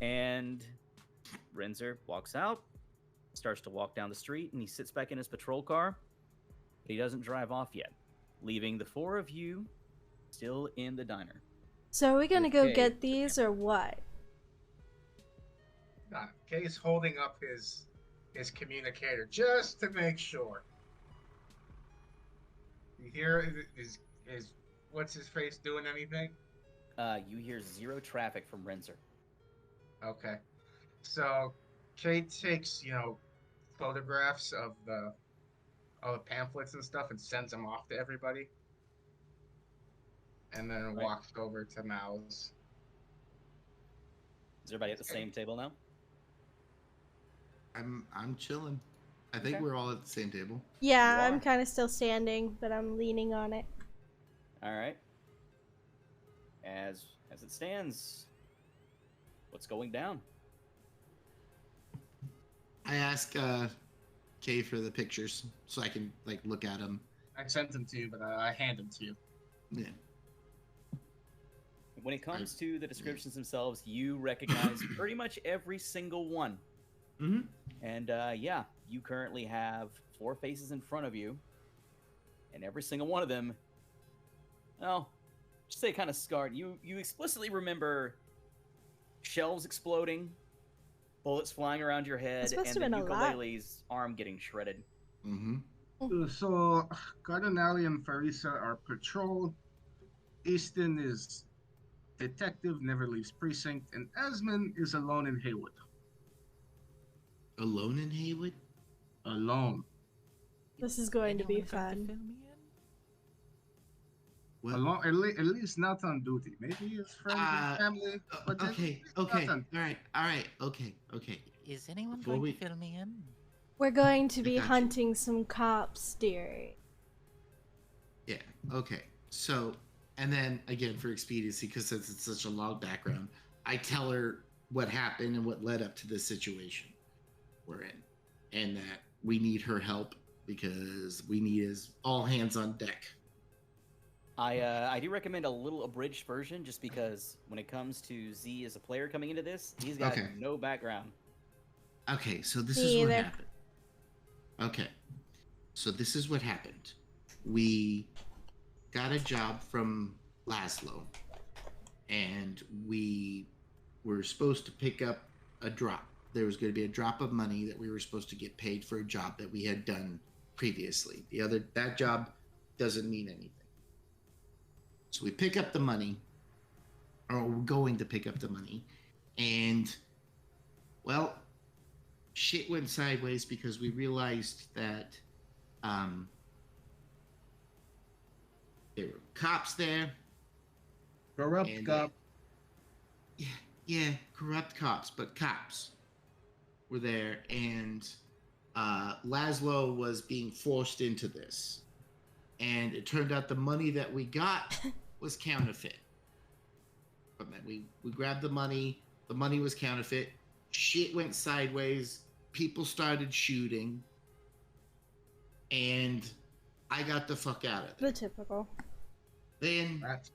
And Renzer walks out, starts to walk down the street, and he sits back in his patrol car. But he doesn't drive off yet, leaving the four of you still in the diner. So are we gonna go Okay. get these or what? Kay's holding up his communicator just to make sure. You hear is what's his face doing anything? You hear zero traffic from Renzer. Okay. So Kate takes, photographs of the pamphlets and stuff and sends them off to everybody, and then Right. walks over to Mal's. Is everybody at the same table now? I'm chilling. I think Okay. we're all at the same table. Yeah, You I'm are. kind of still standing, but I'm leaning on it. All right. As it stands, what's going down? I ask Kay for the pictures so I can like look at them. I sent them to you, but I hand them to you. Yeah. When it comes to the descriptions themselves, you recognize pretty much every single one. Mm-hmm. And yeah, you currently have 4 faces in front of you, and every single one of them, well, just say kind of scarred. You explicitly remember shelves exploding, bullets flying around your head, This must and have then been a lot. ukulele's arm getting shredded. Mm-hmm. So Cardinale and Farisa are patrol. Easton is detective, never leaves precinct, and Esmond is alone in Haywood. Alone in Haywood? Alone. This is going to be Anyone got to fun. fill me in? What? Alone, at least not on duty. Maybe his friends and family. But Okay. not Okay. on- All right. Okay. Is anyone Before going we- to fill me in? We're going to I be got you. hunting some cops, dearie. Yeah. Okay. So, and then again for expediency, because it's such a long background, I tell her what happened and what led up to this situation we're in, and that we need her help because we need is all hands on deck. I do recommend a little abridged version, just because when it comes to Z as a player coming into this, he's got Okay. no background. Okay, so this Me is what either. happened. Okay, so this is what happened. We got a job from Laszlo, and we were supposed to pick up a drop. There was going to be a drop of money that we were supposed to get paid for a job that we had done previously. That job doesn't mean anything. So we pick up the money, or we're going to pick up the money, and well, shit went sideways because we realized that there were cops there. Corrupt And, cop. Yeah, corrupt cops, but cops were there, and Laszlo was being forced into this. And it turned out the money that we got was counterfeit. But we grabbed the money was counterfeit. Shit went sideways. People started shooting. And I got the fuck out of there. The typical. Then That's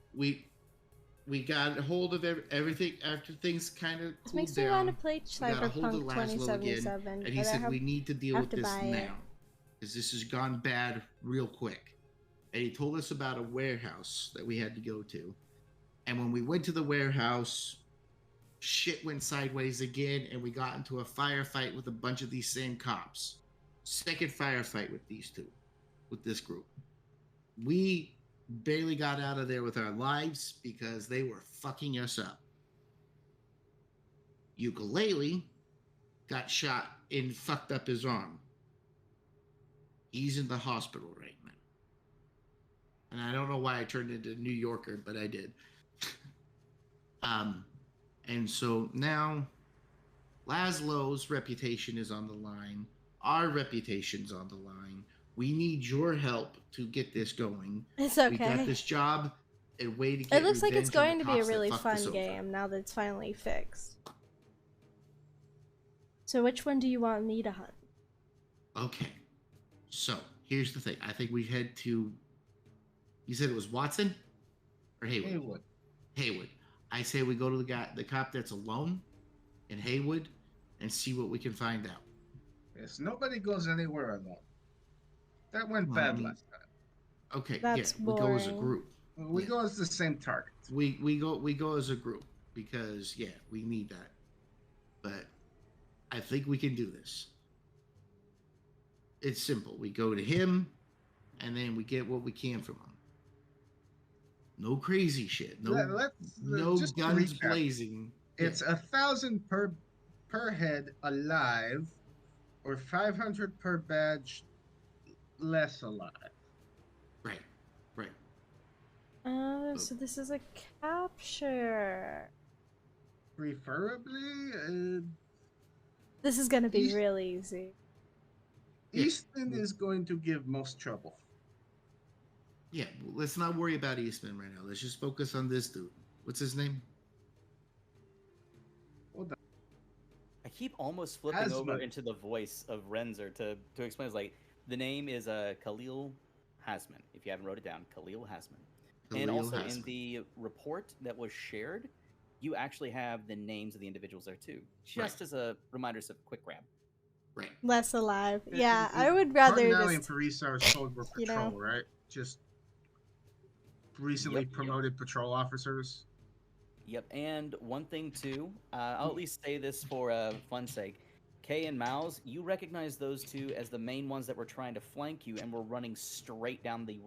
we got a hold of everything after things kind of This cooled makes me down. want to play We got a hold of Cyberpunk Laszlo again, 2077. and he but I said have- we need to deal have with to this buy it. now because this has gone bad real quick. And he told us about a warehouse that we had to go to. And when we went to the warehouse, shit went sideways again, and we got into a firefight with a bunch of these same cops. Second firefight with this group. We barely got out of there with our lives because they were fucking us up. Ukulele got shot and fucked up his arm. He's in the hospital right now. And I don't know why I turned into a New Yorker, but I did. And so now Laszlo's reputation is on the line. Our reputation's on the line. We need your help to get this going. It's We got okay. this job, a way to get It looks like it's revenge on going the to be a cops that really fucked us fun over. game now that it's finally fixed. So which one do you want me to hunt? Okay. So here's the thing. I think we head to. You said it was Watson or Haywood? Haywood. Haywood. I say we go to the cop that's alone in Haywood and see what we can find out. Yes, nobody goes anywhere alone. That went Well, I bad mean- last time. Okay, That's yeah, we go as a boring. group. We Yeah. go as the same target. We go as a group because yeah, we need that. But I think we can do this. It's simple. We go to him, and then we get what we can from him. No crazy shit. No, Let's no just to guns recap. blazing. It's 1,000 per head alive, or 500 per badge less alive. Right. Right. So this is a capture. Preferably, This is gonna be East- real easy. Easton is going to give most trouble. Yeah. Well, let's not worry about Eastman right now. Let's just focus on this dude. What's his name? I keep almost flipping over Hasman. into the voice of Renzer to explain. It's like the name is Khalil Hasman. If you haven't wrote it down, Khalil Hasman. And Khalil also in Hasman. the report that was shared, you actually have the names of the individuals there too, just Right. as a reminder, so quick grab. Right. Less alive. Yeah, I would rather Cardinale and just. Parisa are told we're you know. patrol, right? Just recently Yep. promoted patrol officers. Yep, and one thing too, I'll at least say this for fun's sake. Kay and Mouse, you recognize those two as the main ones that were trying to flank you and were running straight down the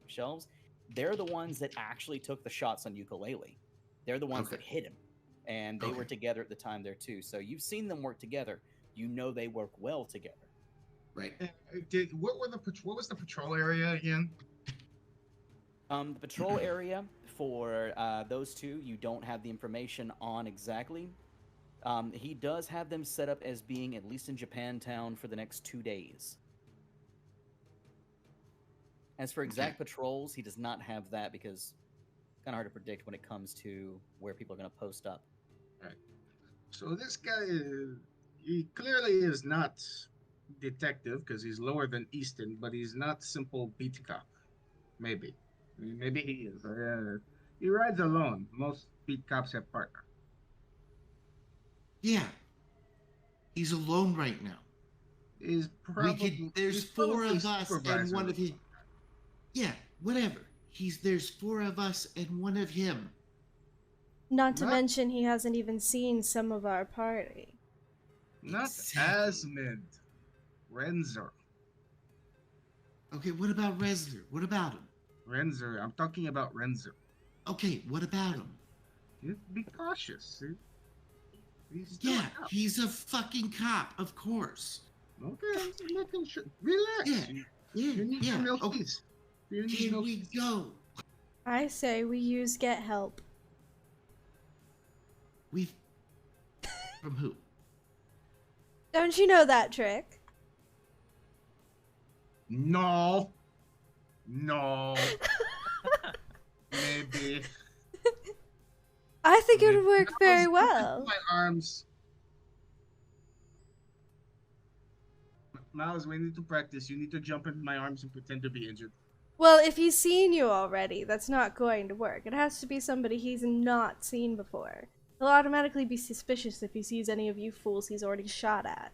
shelves. They're the ones that actually took the shots on Ukulele. They're the ones Okay. that hit him, and they were together at the time there too. So you've seen them work together. You know they work well together. Right. What was the patrol area again? The patrol area for those two, you don't have the information on exactly. He does have them set up as being at least in Japantown for the next 2 days. As for exact patrols, he does not have that because it's kind of hard to predict when it comes to where people are going to post up. So this guy, he clearly is not detective because he's lower than Easton, but he's not simple beat cop. Maybe he is. He rides alone. Most beat cops have partner. Yeah. He's alone right now. He's We probably could. There's he's 4 probably of us and supervisor one or of him. something. Yeah. Whatever. There's 4 of us and one of him. Not to Not- mention, he hasn't even seen some of our party. Not Exactly. Asmund. Renzer. Okay. What about Resler? What about him? Renzer. I'm talking about Renzer. Okay. What about him? Be cautious. He's still Yeah. a cop. He's a fucking cop. Of course. Okay, nothing should relax. Yeah. Yeah. You need Yeah. some Okay. milkies. You need Can milkies. we go? I say we use get help. We've. From who? Don't you know that trick? No. Maybe. I think it would work Now very jump well. into my arms. Miles, we need to practice. You need to jump into my arms and pretend to be injured. Well, if he's seen you already, that's not going to work. It has to be somebody he's not seen before. He'll automatically be suspicious if he sees any of you fools he's already shot at.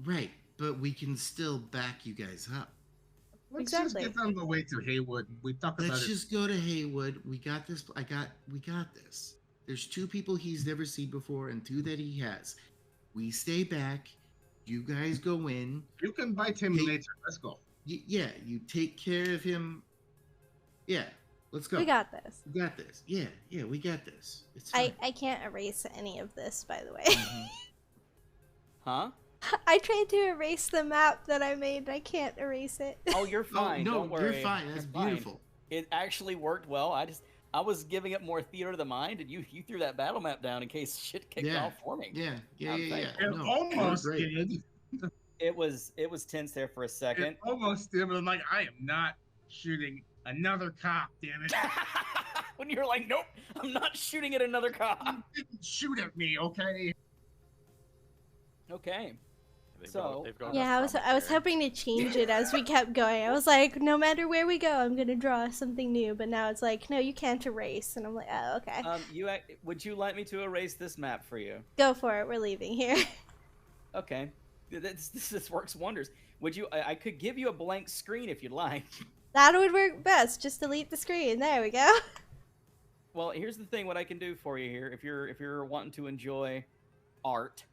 Right. But we can still back you guys up. Let's Exactly. just get on the way to Haywood. We talk about Let's it. just go to Haywood. We got this. We got this. There's 2 people he's never seen before and 2 that he has. We stay back. You guys go in. You can bite him Hey. later. Let's go. Yeah, you take care of him. Yeah, let's go. We got this. We got this. Yeah, we got this. It's I fine. can't erase any of this, by the way. Huh? I tried to erase the map that I made. I can't erase it. Oh, you're fine. no, Don't worry. you're fine. That's You're fine. beautiful. It actually worked well. I was giving it more theater of the mind, and you threw that battle map down in case shit kicked Yeah. off for me. Yeah. I'm thankful. It No, almost great. did. It was tense there for a second. It almost did, but I'm like, I am not shooting another cop, damn it. When you're like, nope, I'm not shooting at another cop. You didn't shoot at me, okay? Okay. They've So- got- they've got Yeah, I enough was trauma hoping to change it as we kept going. I was like, no matter where we go, I'm gonna draw something new. But now it's like, no, you can't erase. And I'm like, oh, okay. Would you like me to erase this map for you? Go for it. We're leaving here. Okay. This works wonders. Would you? I could give you a blank screen if you'd like. That would work best. Just delete the screen. There we go. Well, here's the thing. What I can do for you here, if you're wanting to enjoy art.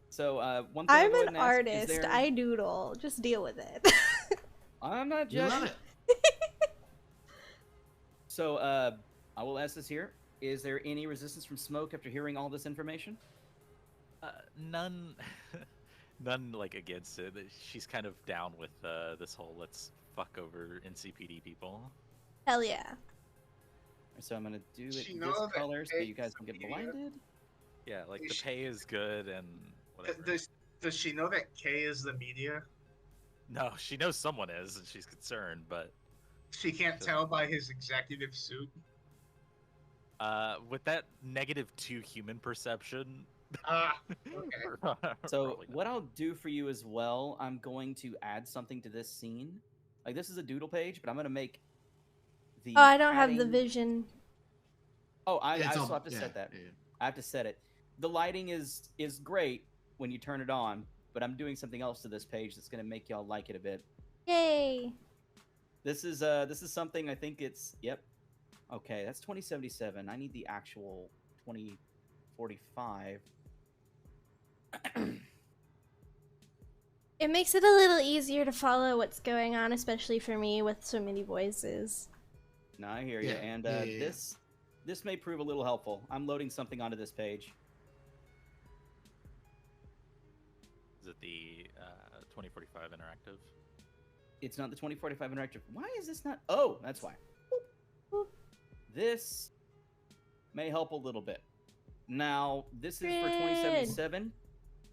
So one thing I'll I'm go ahead an and ask, is artist. there- I doodle. Just deal with it. I'm not You love judging. it. So I will ask this here. Is there any resistance from Smoke after hearing all this information? None, none like against it. She's kind of down with this whole let's fuck over NCPD people. Hell yeah. So I'm gonna do it She this know that color so pay you guys is don't the get media? blinded. Yeah, like Is the she- pay is good and whatever. Does she know that K is the media? No, she knows someone is, and she's concerned, but She can't tell by his executive suit. with that -2 human perception. Ah, okay. So probably not. what I'll do for you as well, I'm going to add something to this scene. Like this is a doodle page, but I'm gonna make the. Oh, I don't have the padding- vision. Oh, I Yeah, it's still all- have to yeah, set that. yeah. I have to set it. The lighting is great when you turn it on, but I'm doing something else to this page that's gonna make y'all like it a bit. Yay! This is something I think it's Okay, that's 2077. I need the actual 2045. It makes it a little easier to follow what's going on, especially for me with so many voices. No, I hear you. Yeah, And yeah. this may prove a little helpful. I'm loading something onto this page. Is it the 2045 interactive? It's not the 2045 interactive. Why is this not? Oh, that's why. Boop. This may help a little bit. Now, this is for Good. 2077.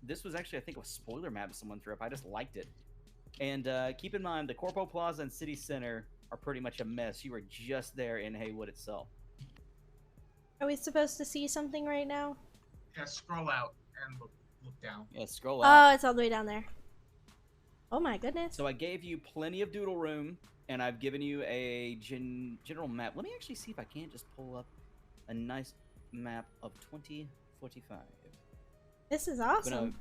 This was actually, I think, a spoiler map someone threw up. I just liked it. And keep in mind, the Corpo Plaza and City Center are pretty much a mess. You are just there in Haywood itself. Are we supposed to see something right now? Yeah, scroll out and look down. Yeah, scroll out. Oh, it's all the way down there. Oh my goodness. So I gave you plenty of doodle room, and I've given you a general map. Let me actually see if I can't just pull up a nice map of 2045. This is But awesome.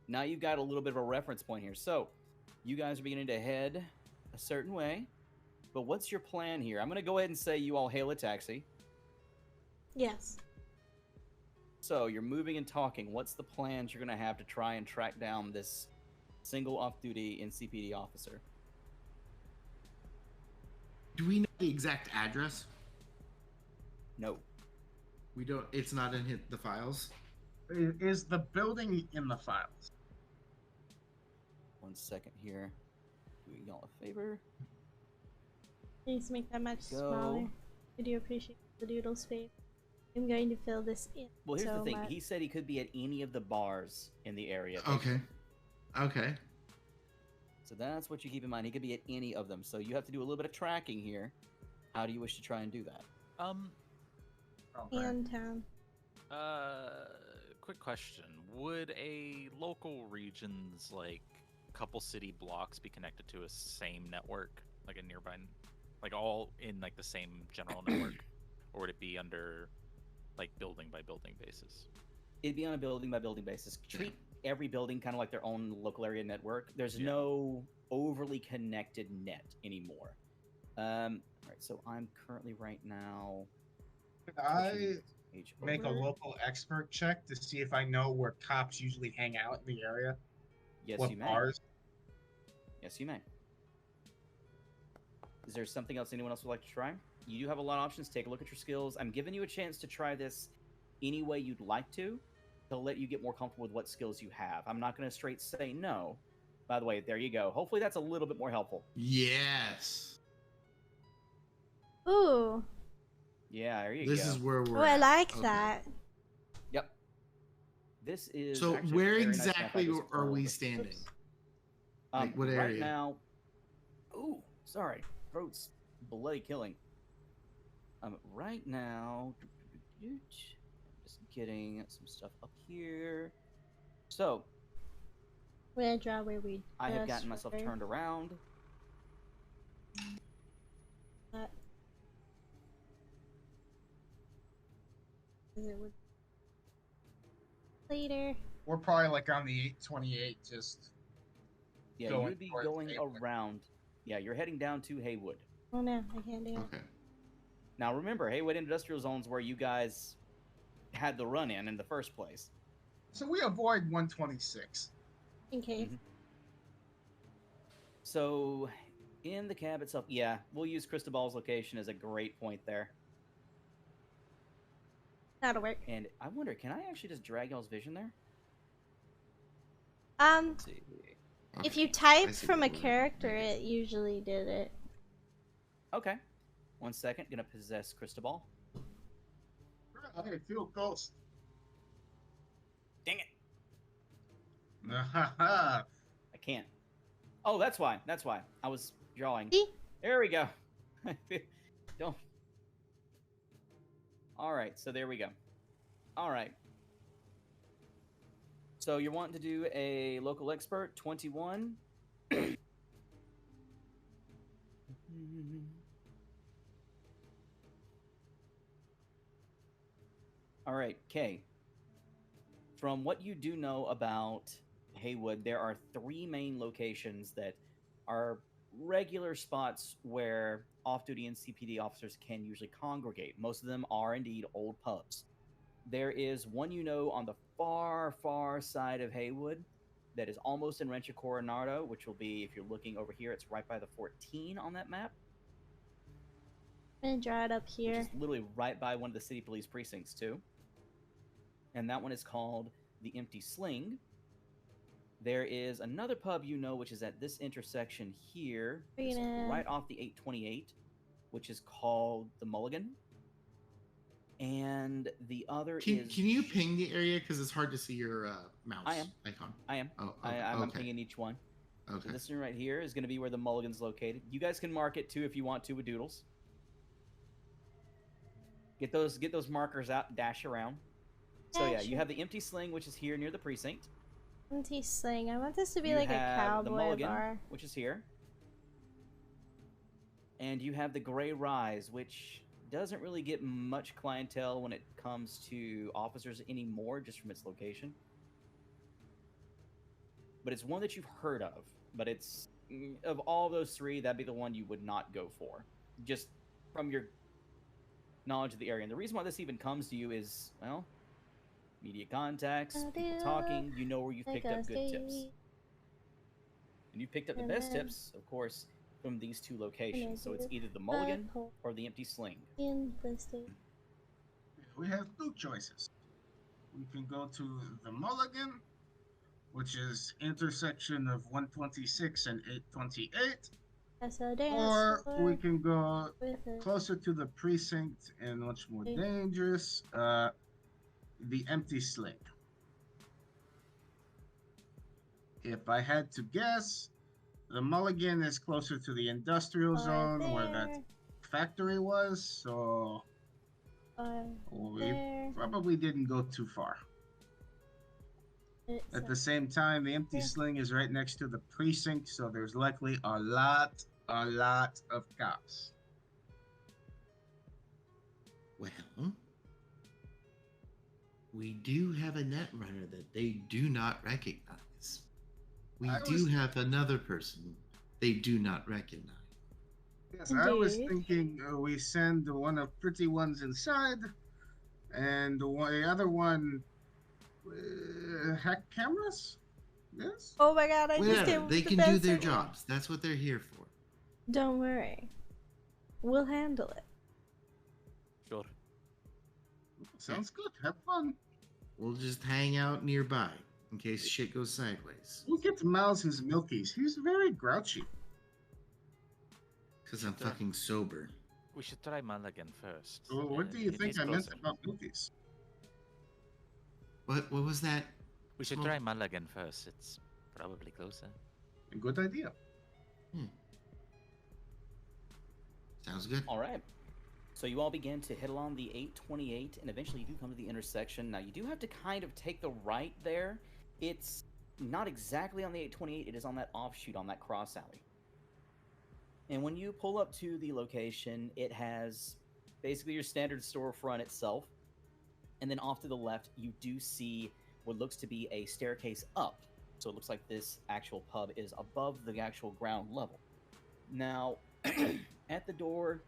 now you've got a little bit of a reference point here. So you guys are beginning to head a certain way. But what's your plan here? I'm going to go ahead and say you all hail a taxi. Yes. So you're moving and talking. What's the plans you're going to have to try and track down this single off-duty NCPD officer? Do we know the exact address? No. We don't. It's not in the files. Is the building in the files? 1 second here. Do y'all a favor. Please make that much Go. smaller. I do appreciate the doodle space. I'm going to fill this in. Well, here's so the thing. much. He said he could be at any of the bars in the area. Okay. Okay. So that's what you keep in mind. He could be at any of them. So you have to do a little bit of tracking here. How do you wish to try and do that? Okay. And town. Quick question: would a local region's like couple city blocks be connected to a same network, like a nearby, like all in like the same general network, or would it be under like building by building basis? It'd be on a building by building basis. Treat every building kind of like their own local area network. There's Yeah. no overly connected net anymore. All right, so I'm currently right now. Could I Page make a over. local expert check to see if I know where cops usually hang out in the area? Yes, what you may. bars? Yes, you may. Is there something else anyone else would like to try? You do have a lot of options. Take a look at your skills. I'm giving you a chance to try this any way you'd like to let you get more comfortable with what skills you have. I'm not going to straight say no. By the way, there you go. Hopefully that's a little bit more helpful. Yes. Ooh. Yeah, there you This go. is where we're. Oh, I at. like Okay. that. Yep. This is. So actually a where very nice map. I exactly just are we rolled. standing? Oops. Like, what Right area? now. Ooh, sorry. Throat's bloody killing. Right now. Just getting some stuff up here. So, We're gonna draw where we. I have just gotten myself were. turned around. That- 'cause it would. Later. We're probably like on the 828, just Yeah, Going you'd be towards going Haywood. around. Yeah, you're heading down to Haywood. Oh no, I can't do it. Okay. Now remember, Haywood Industrial Zone's where you guys had the run in the first place. so we avoid 126. In case. Mhm. So, in the cab itself, yeah, we'll use Cristobal's location as a great point there. That'll work. And I wonder, can I actually just drag y'all's vision there? Let's see. If Okay, you I typed see from a what we're- character, it usually did it. Okay. 1 second. Gonna possess Cristobal. I feel ghost. Dang it. Haha. I can't. Oh, that's why. That's why. I was drawing. See? There we go. Don't. All right. So there we go. All right. So you're wanting to do a local expert 21. All right, Kay. From what you do know about Haywood, there are 3 main locations that are regular spots where off-duty and CPD officers can usually congregate. Most of them are indeed old pubs. There is one you know on the far, far side of Haywood that is almost in Rancho Coronado, which will be, if you're looking over here, it's right by the 14 on that map. I'm gonna draw it up Which here. is literally right by one of the city police precincts, too. And that one is called the Empty Sling. There is another pub you know, which is at this intersection here. It's right off the 828, which is called the Mulligan. And the other Can is... you ping the area because it's hard to see your mouse I am. icon? I am. Oh, I'm okay. pinging each one. Okay. So this one right here is going to be where the Mulligan's located. You guys can mark it too if you want to with doodles. Get those markers out, dash around. So yeah, you have the Empty Sling, which is here near the precinct. Empty Sling. I want this to be You like a have the cowboy Mulligan, bar. which is here. And you have the Gray Rise, which doesn't really get much clientele when it comes to officers anymore, just from its location. But it's one that you've heard of. But it's, of all those 3, that'd be the one you would not go for. Just from your knowledge of the area. And the reason why this even comes to you is, well, media contacts, people talking, you know where you've picked up good tips. And you've picked up the best tips, of course, from these 2 locations. So it's either the Mulligan or the Empty Sling. In the state. We have 2 choices. We can go to the Mulligan, which is intersection of 126 and 828. Or we can go closer to the precinct and much more dangerous, the Empty Sling. If I had to guess, the Mulligan is closer to the industrial zone where that factory was, so we probably didn't go too far. At the same time, the Empty Sling is right next to the precinct, so there's likely a lot of cops. Well, we do have a net runner that they do not recognize. We have another person they do not recognize. Yes, I was thinking we send one of pretty ones inside, and the other one hack cameras. Yes. Oh my god! I just came. They can do their jobs. That's what they're here for. Don't worry, we'll handle it. Sure. Sounds good. Have fun. We'll just hang out nearby in case shit goes sideways. We'll get Miles his milkies. He's very grouchy. Because I'm fucking sober. We should try Mulligan first. Well, what do you think I meant about milkies? What was that? We should try Mulligan first. It's probably closer. A good idea. Sounds good. All right. So you all begin to hit along the 828, and eventually you do come to the intersection. Now, you do have to kind of take the right there. It's not exactly on the 828. It is on that offshoot, on that cross alley. And when you pull up to the location, it has basically your standard storefront itself. And then off to the left, you do see what looks to be a staircase up. So it looks like this actual pub is above the actual ground level. Now, at the door,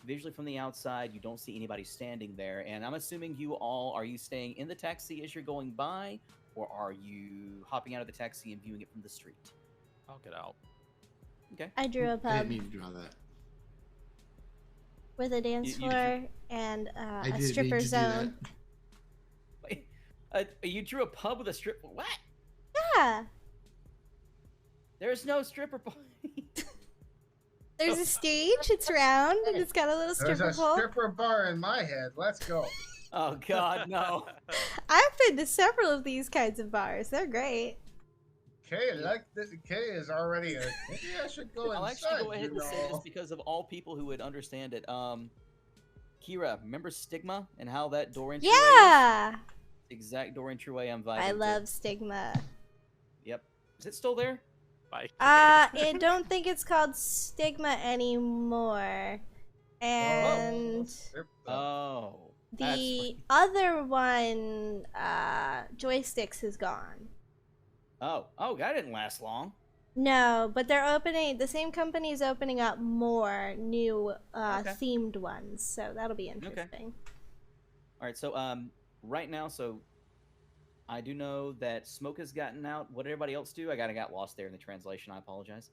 visually from the outside, you don't see anybody standing there. And I'm assuming you all, are you staying in the taxi as you're going by? Or are you hopping out of the taxi and viewing it from the street? I'll get out. Okay. I drew a I pub didn't mean to draw that. with a dance floor and a didn't mean stripper to do zone. You drew a pub with a strip. What? Yeah. There's no stripper point. There's a stage, it's round, and it's got a little There's stripper a pole. stripper bar in my head. Let's go. Oh God, no. I've been to several of these kinds of bars. They're great. Kay is already a. Maybe I should go I'll inside. actually go ahead and say this know. because of all people who would understand it. Kira, remember Stigma and how that door entryway is? Yeah. Exact door entryway I'm vibing I to. love Stigma. Yep. Is it still there? Bye. I don't think it's called Stigma anymore. And Oh. the other one, Joysticks is gone. Oh, that didn't last long. No, but they're opening, the same company is opening up more new Okay. themed ones, so that'll be interesting. All right, so right now, so I do know that Smoke has gotten out. What did everybody else do? I got lost there in the translation. I apologize.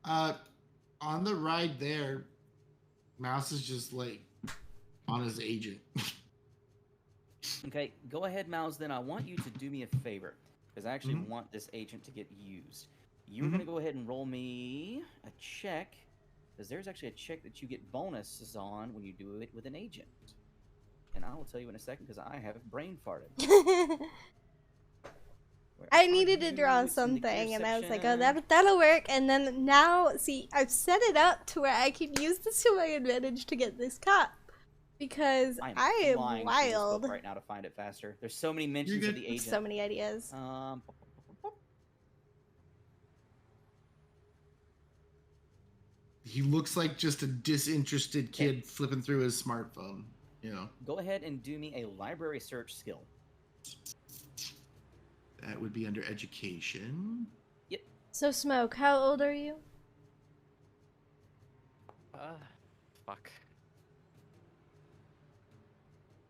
On the ride there, Mouse is just like on his agent. Okay, go ahead, Mouse. Then I want you to do me a favor because I actually want this agent to get used. You're gonna go ahead and roll me a check because there's actually a check that you get bonuses on when you do it with an agent. And I will tell you in a second because I have brain farted. I needed to draw something, and I was like, oh, that'll work. And then now, see, I've set it up to where I can use this to my advantage to get this cup. Because I am flying through this book wild. right now to find it faster. There's so many mentions of the agent. So many ideas. He looks like just a disinterested kid flipping through his smartphone. You know. Go ahead and do me a library search skill. That would be under education. Yep. So, Smoke, how old are you? Fuck.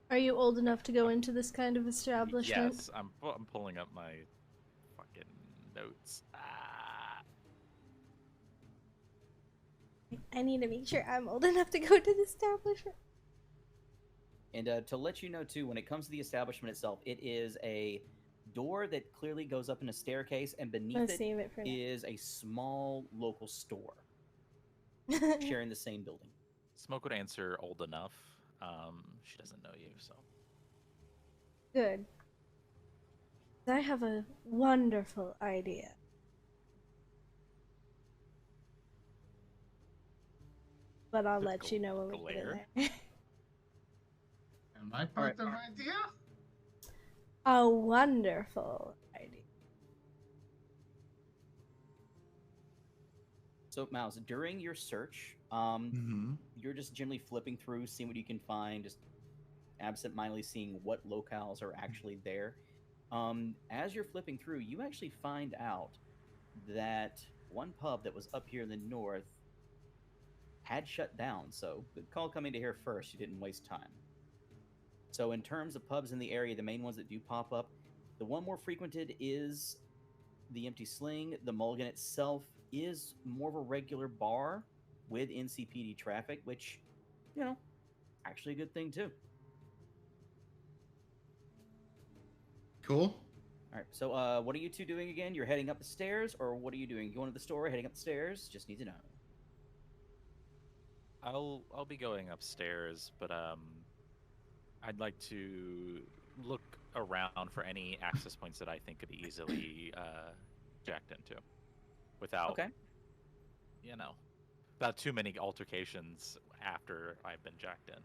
Are you old enough to go into this kind of establishment? Yes, I'm pulling up my fucking notes. I need to make sure I'm old enough to go to the establishment. And to let you know, too, when it comes to the establishment itself, it is a door that clearly goes up in a staircase, and beneath it is a small local store sharing the same building. Smoke would answer old enough. She doesn't know you, so. Good. I have a wonderful idea. But I'll let you know when we get in there. Am I part of the idea? A wonderful idea. So, Mouse, during your search, you're just generally flipping through, seeing what you can find, just absent-mindedly seeing what locales are actually there. As you're flipping through, you actually find out that one pub that was up here in the north had shut down, so good call coming to here first. You didn't waste time. So in terms of pubs in the area, the main ones that do pop up, the one more frequented is the Empty Sling. The Mulligan itself is more of a regular bar with NCPD traffic, which, you know, actually a good thing too. Cool. All right, so what are you two doing again? You're heading up the stairs, or what are you doing? Going to the store, heading up the stairs? Just need to know. I'll be going upstairs, but I'd like to look around for any access points that I think could be easily jacked into, without without too many altercations after I've been jacked in.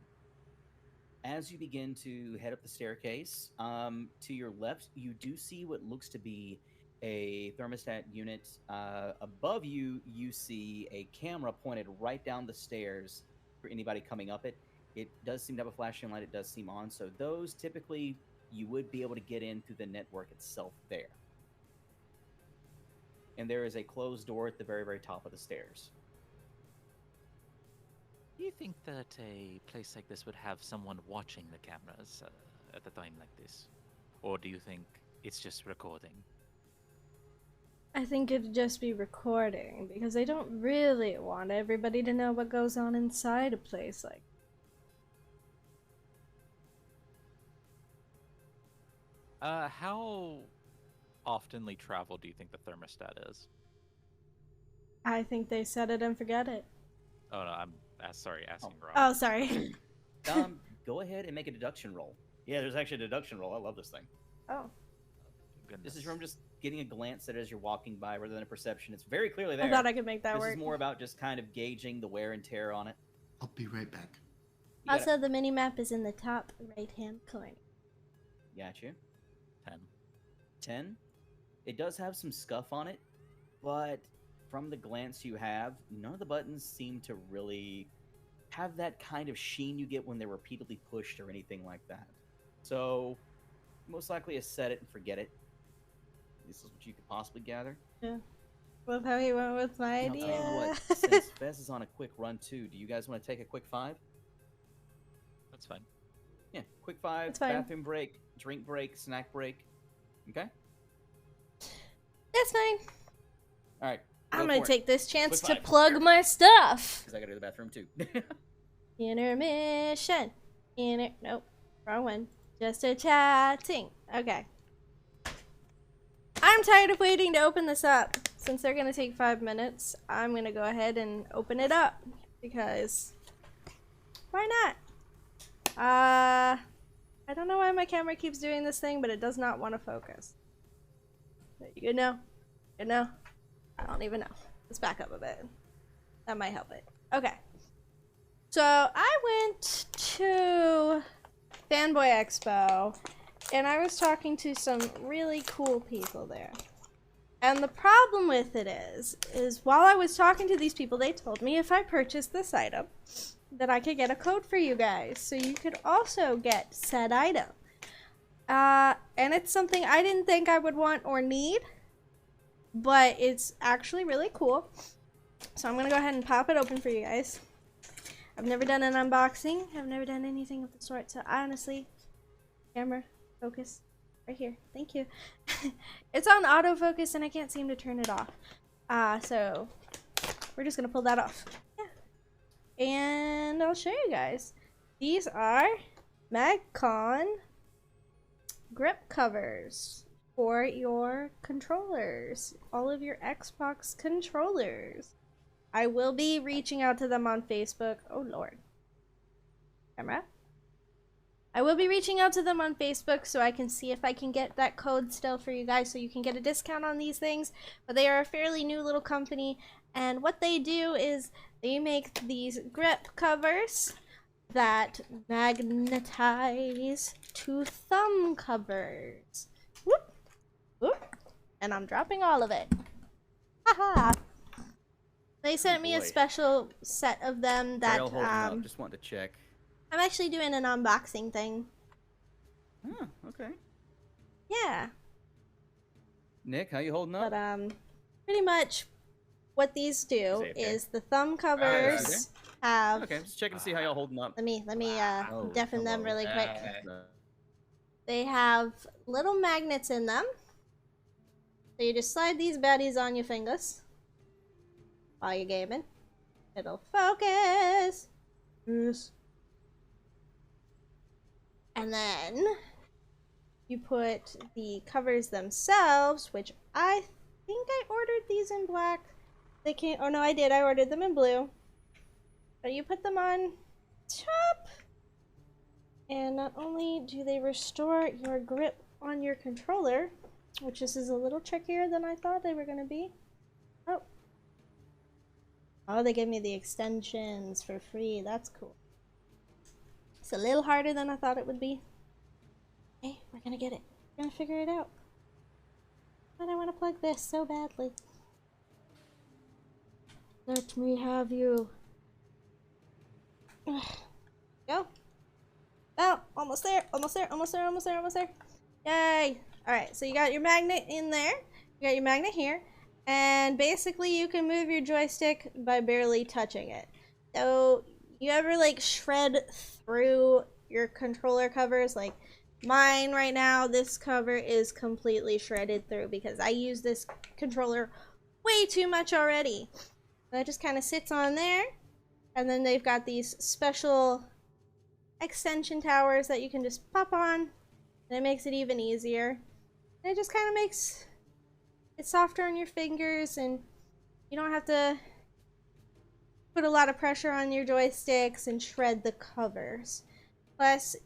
As you begin to head up the staircase, to your left, you do see what looks to be a thermostat unit. Above you, you see a camera pointed right down the stairs for anybody coming up it. It does seem to have a flashing light. It does seem on. So those, typically, you would be able to get in through the network itself there. And there is a closed door at the very, very top of the stairs. Do you think that a place like this would have someone watching the cameras at a time like this? Or do you think it's just recording? I think it'd just be recording, because I don't really want everybody to know what goes on inside a place like How oftenly traveled do you think the thermostat is? I think they set it and forget it. Oh no, I'm sorry, asking wrong. Oh, sorry. Go ahead and make a deduction roll. Yeah, there's actually a deduction roll. I love this thing. Oh. Goodness. This is from just getting a glance at it as you're walking by rather than a perception. It's very clearly there. I thought I could make that this work. is more about just kind of gauging the wear and tear on it. I'll be right back. You Also, the mini map is in the top right-hand corner. Got you. 10. 10. It does have some scuff on it, but from the glance you have, none of the buttons seem to really have that kind of sheen you get when they're repeatedly pushed or anything like that. So, most likely a set it and forget it. This is what you could possibly gather. Yeah. Love how he went with my And idea. I'll tell you what, since Fez is on a quick run too, do you guys want to take a quick 5? That's fine. Yeah, quick 5, That's fine. bathroom break, drink break, snack break. Okay? That's fine. Alright. I'm gonna take this chance Quick to five. plug my stuff. Because I gotta go to the bathroom too. Intermission. Nope. Wrong one. Just a chatting. Okay. I'm tired of waiting to open this up. Since they're gonna take 5 minutes, I'm gonna go ahead and open it up. Because why not? I don't know why my camera keeps doing this thing, but it does not want to focus. You know? You know? I don't even know. Let's back up a bit. That might help it. Okay. So I went to Fanboy Expo and I was talking to some really cool people there. And the problem with it is while I was talking to these people, they told me if I purchased this item, that I could get a code for you guys. So you could also get said item. And it's something I didn't think I would want or need, but it's actually really cool. So I'm gonna go ahead and pop it open for you guys. I've never done an unboxing. I've never done anything of the sort. So honestly, camera, focus, right here. Thank you. It's on autofocus and I can't seem to turn it off. So we're just gonna pull that off. Yeah. And I'll show you guys. These are MagCon grip covers for your controllers. All of your Xbox controllers. I will be reaching out to them on Facebook. Oh lord. Camera. I will be reaching out to them on Facebook so I can see if I can get that code still for you guys so you can get a discount on these things. But they are a fairly new little company, and what they do is they make these grip covers that magnetize to thumb covers. Whoop! Whoop! And I'm dropping all of it. Haha! They sent me a boy. special set of them that Rail holding up. Just wanted to check. I'm actually doing an unboxing thing. Oh, okay. Yeah. Nick, how you holding up? But pretty much what these do Is it okay? is the thumb covers have Okay, I'm just checking to see how y'all holding up. let me Oh, deafen them hello. really quick. Uh, They have little magnets in them. So you just slide these baddies on your fingers while you're gaming. It'll focus. Yes. And then you put the covers themselves, which I think I ordered these in black. They can't, oh no, I did. I ordered them in blue. But you put them on top, and not only do they restore your grip on your controller, which this is a little trickier than I thought they were going to be. Oh, they gave me the extensions for free. That's cool. It's a little harder than I thought it would be. Hey, we're gonna get it. We're gonna figure it out. But I want to plug this so badly. Let me have you. Go. Oh, almost there, almost there, almost there, almost there, almost there. Yay! Alright, so you got your magnet in there. You got your magnet here. And basically you can move your joystick by barely touching it. So, you ever like shred through your controller covers? Like mine right now, this cover is completely shredded through because I use this controller way too much already. That just kind of sits on there. And then they've got these special extension towers that you can just pop on And it makes it even easier. And it just kind of makes it softer on your fingers, and you don't have to put a lot of pressure on your joysticks and shred the covers. Plus,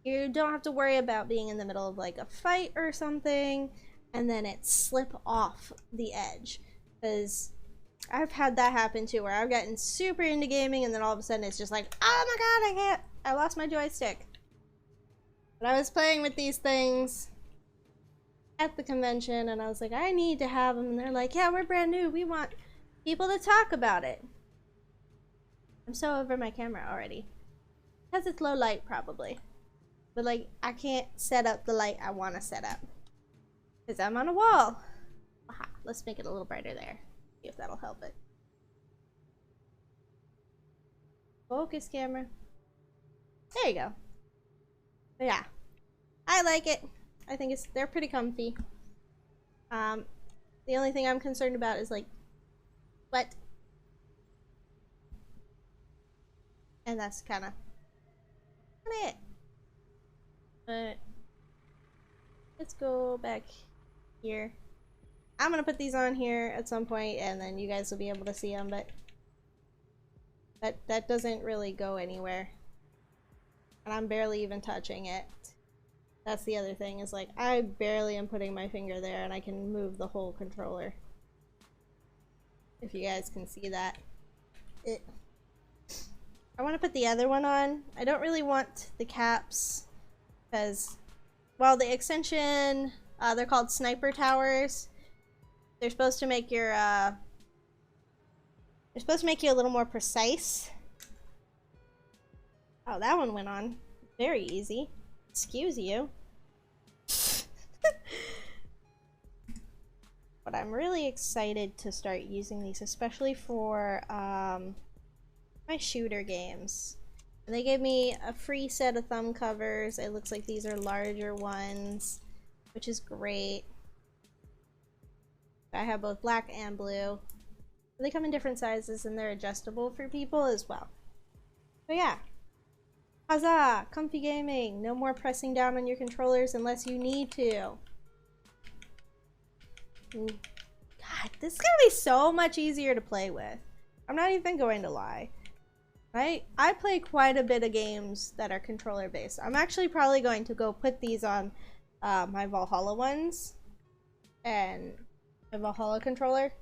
you don't have to worry about being in the middle of like a fight or something and then it slip off the edge. Because I've had that happen too, where I've gotten super into gaming and then all of a sudden it's just like, oh my god, I lost my joystick. But I was playing with these things at the convention and I was like, I need to have them. And they're like, yeah, we're brand new. We want people to talk about it. I'm so over my camera already. Because it's low light, probably. But, like, I can't set up the light I want to set up. Because I'm on a wall. Aha, let's make it a little brighter there. See if that'll help it. Focus, camera. There you go. But yeah. I like it. I think they're pretty comfy. The only thing I'm concerned about is, like, what? And that's kind of it. But let's go back here. I'm gonna put these on here at some point, and then you guys will be able to see them. But that doesn't really go anywhere, and I'm barely even touching it. That's the other thing. Is like I barely am putting my finger there, and I can move the whole controller. If you guys can see that. I want to put the other one on. I don't really want the caps because, well, the extension, they're called sniper towers. They're supposed to make your, they're supposed to make you a little more precise. Oh, that one went on very easy. Excuse you. But I'm really excited to start using these, especially for, my shooter games. And they gave me a free set of thumb covers. It looks like these are larger ones, which is great. I have both black and blue. They come in different sizes and they're adjustable for people as well. But yeah. Huzzah! Comfy gaming! No more pressing down on your controllers unless you need to. Ooh. God, this is gonna be so much easier to play with. I'm not even going to lie. I play quite a bit of games that are controller based. I'm actually probably going to go put these on my Valhalla ones and my Valhalla controller,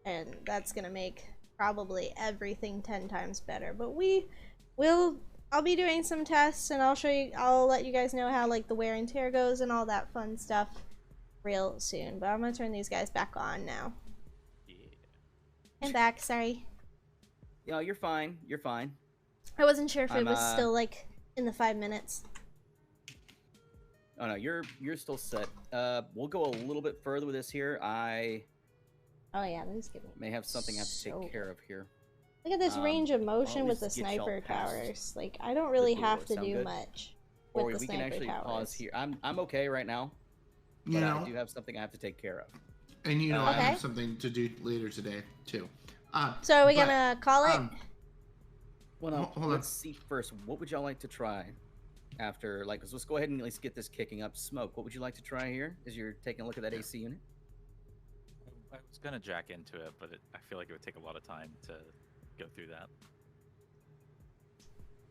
and that's gonna make probably everything 10 times better. But I'll be doing some tests and I'll let you guys know how like the wear and tear goes and all that fun stuff real soon. But I'm gonna turn these guys back on now. Yeah. I'm back, sorry. Yeah, you're fine. You're fine. I wasn't sure if it was still like in the 5 minutes. Oh no, you're still set. We'll go a little bit further with this here. Oh yeah, this is may have something I have to take care of here. Look at this range of motion with the sniper towers. Like I don't really have to do much with the sniper towers. Or we can actually pause here. I'm okay right now. But I do have something I have to take care of. And you know I have something to do later today too. So are we gonna call it? Well, no, let's see first. What would y'all like to try after, like, let's go ahead and at least get this kicking up. Smoke, what would you like to try here as you're taking a look at that AC unit? I was gonna jack into it, but I feel like it would take a lot of time to go through that.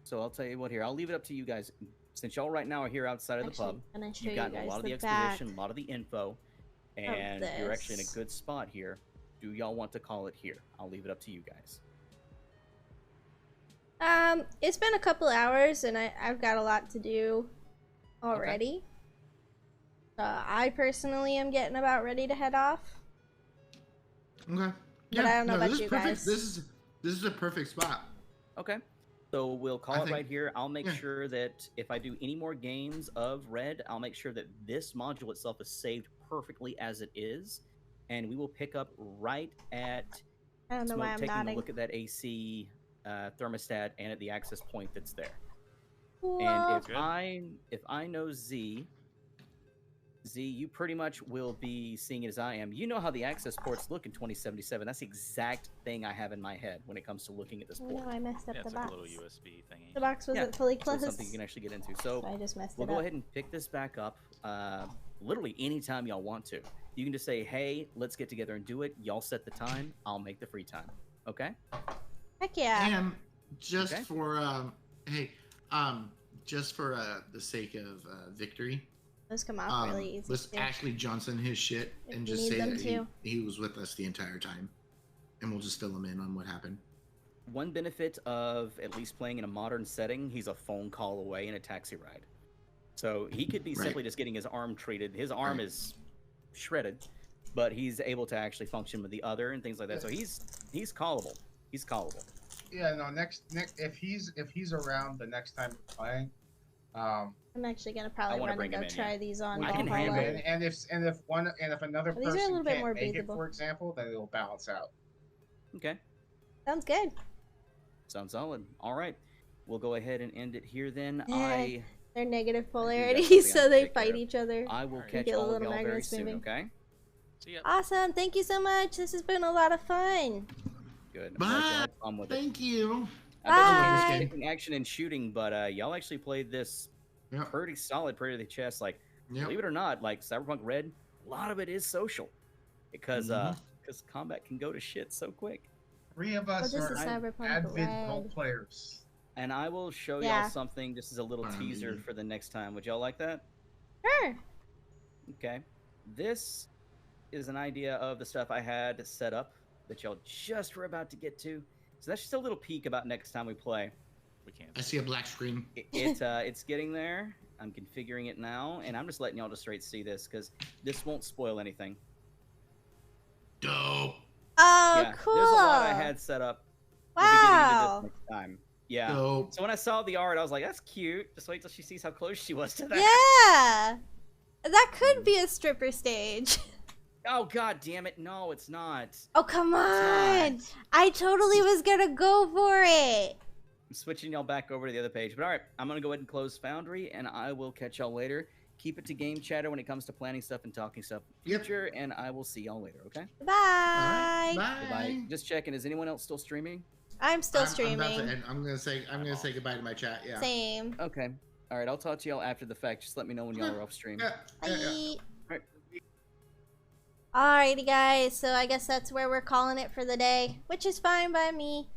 So I'll tell you what here. I'll leave it up to you guys. Since y'all right now are here outside of the pub, you've gotten a lot of the exposition, a lot of the info, and you're actually in a good spot here. Do y'all want to call it here? I'll leave it up to you guys. It's been a couple hours and I've got a lot to do already. I personally am getting about ready to head off. Okay. But I don't know about you guys. This is a perfect spot. Okay. So we'll call it right here. I'll make sure that if I do any more games of Red, I'll make sure that this module itself is saved perfectly as it is. And we will pick up right at taking a look at that AC thermostat and at the access point that's there. Whoa. And if I know Z Z, you pretty much will be seeing it as I am. You know how the access ports look in 2077. That's the exact thing I have in my head when it comes to looking at this Oh port. no, I messed up Yeah, the it's like box. a little USB thingy. The box wasn't fully So closed. it's something you can actually get into. So So I just messed we'll it go up. ahead and pick this back up literally anytime y'all want to. You can just say, hey, let's get together and do it. Y'all set the time. I'll make the free time. Okay? Heck yeah. And just Okay. for just for the sake of victory, Those come off really easy. let's too. Ashley Johnson his shit If and you just need say them that to. he was with us the entire time, and we'll just fill him in on what happened. One benefit of at least playing in a modern setting, he's a phone call away in a taxi ride. So he could be Right. simply just getting his arm treated. His arm Right. is shredded, but he's able to actually function with the other and things like that. So he's callable. He's callable. Yeah, no. Next, if he's around the next time we're playing, I'm actually gonna probably wanna run bring and him go in, try yeah. these on I can Valhalla. handle it. and if another These are a person little bit can't more make it, breathable. for example, then it'll balance out. Okay. Sounds good. Sounds solid. All right. We'll go ahead and end it here then. Yeah. They're negative got polarity, something I so have to they take care fight of. each other. I will Alright. catch Get a all of little y'all very magnets soon, moving. okay? See ya. Awesome. Thank you so much. This has been a lot of fun. Good. I'm glad y'all Bye. had fun with it. Thank you. I bet you Bye. guys taking action and shooting, but y'all actually played this Yep. pretty solid, pretty to the chest. Like, Yep. believe it or not, like Cyberpunk Red, a lot of it is social, because combat can go to shit so quick. 3 of Oh, us this are is Cyberpunk avid role Red. players. And I will show Yeah. y'all something just as a little teaser for the next time. Would y'all like that? Sure. Okay. This is an idea of the stuff I had set up that y'all just were about to get to. So that's just a little peek about next time we play. We can't. I see a black screen. It's getting there. I'm configuring it now, and I'm just letting y'all just straight see this because this won't spoil anything. Dope. Oh, Yeah, cool. there's a lot I had set up. We'll be getting into Wow. this next time. Yeah. Dope. So when I saw the art, I was like, "That's cute." Just wait till she sees how close she was to that. Yeah. That could be a stripper stage. Oh god damn it! No, it's not. Oh, come on. It's I totally was gonna go for it. I'm switching y'all back over to the other page. But all right, I'm gonna go ahead and close Foundry, and I will catch y'all later. Keep it to game chatter when it comes to planning stuff and talking stuff in the Yep. future, and I will see y'all later. Okay? Bye. All right. Bye. Goodbye. Just checking. Is anyone else still streaming? I'm still I'm about streaming. to end. I'm gonna say goodbye to my chat. Yeah. Same. Okay. All right. I'll talk to y'all after the fact. Just let me know when y'all are off stream. Yeah. Bye. Right. Alrighty, guys. So I guess that's where we're calling it for the day, which is fine by me.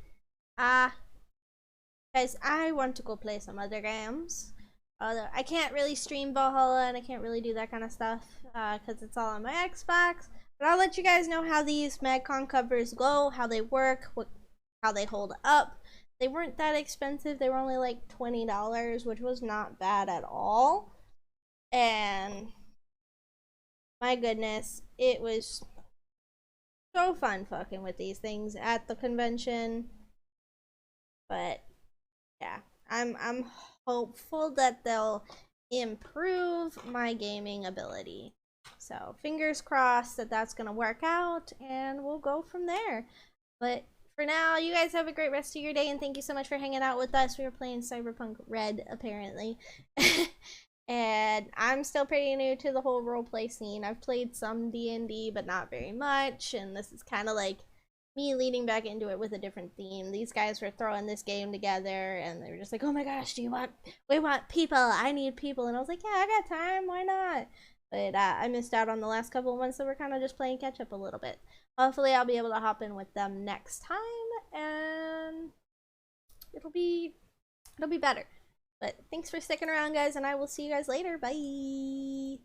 Guys, I want to go play some other games. Although I can't really stream Valhalla and I can't really do that kind of stuff because it's all on my Xbox. But I'll let you guys know how these MagCon covers go, how they work, how they hold up. They weren't that expensive. They were only like $20, which was not bad at all. And my goodness, it was so fun fucking with these things at the convention. But yeah, I'm hopeful that they'll improve my gaming ability. So fingers crossed that that's gonna work out, and we'll go from there. But for now, you guys have a great rest of your day, and thank you so much for hanging out with us. We were playing Cyberpunk Red, apparently. And I'm still pretty new to the whole roleplay scene. I've played some D&D, but not very much, and this is kind of like me leading back into it with a different theme. These guys were throwing this game together, and they were just like, oh my gosh, we want people, I need people. And I was like, yeah, I got time, why not? But I missed out on the last couple of months, so we're kind of just playing catch up a little bit. Hopefully I'll be able to hop in with them next time, and it'll be better. But thanks for sticking around, guys, and I will see you guys later. Bye!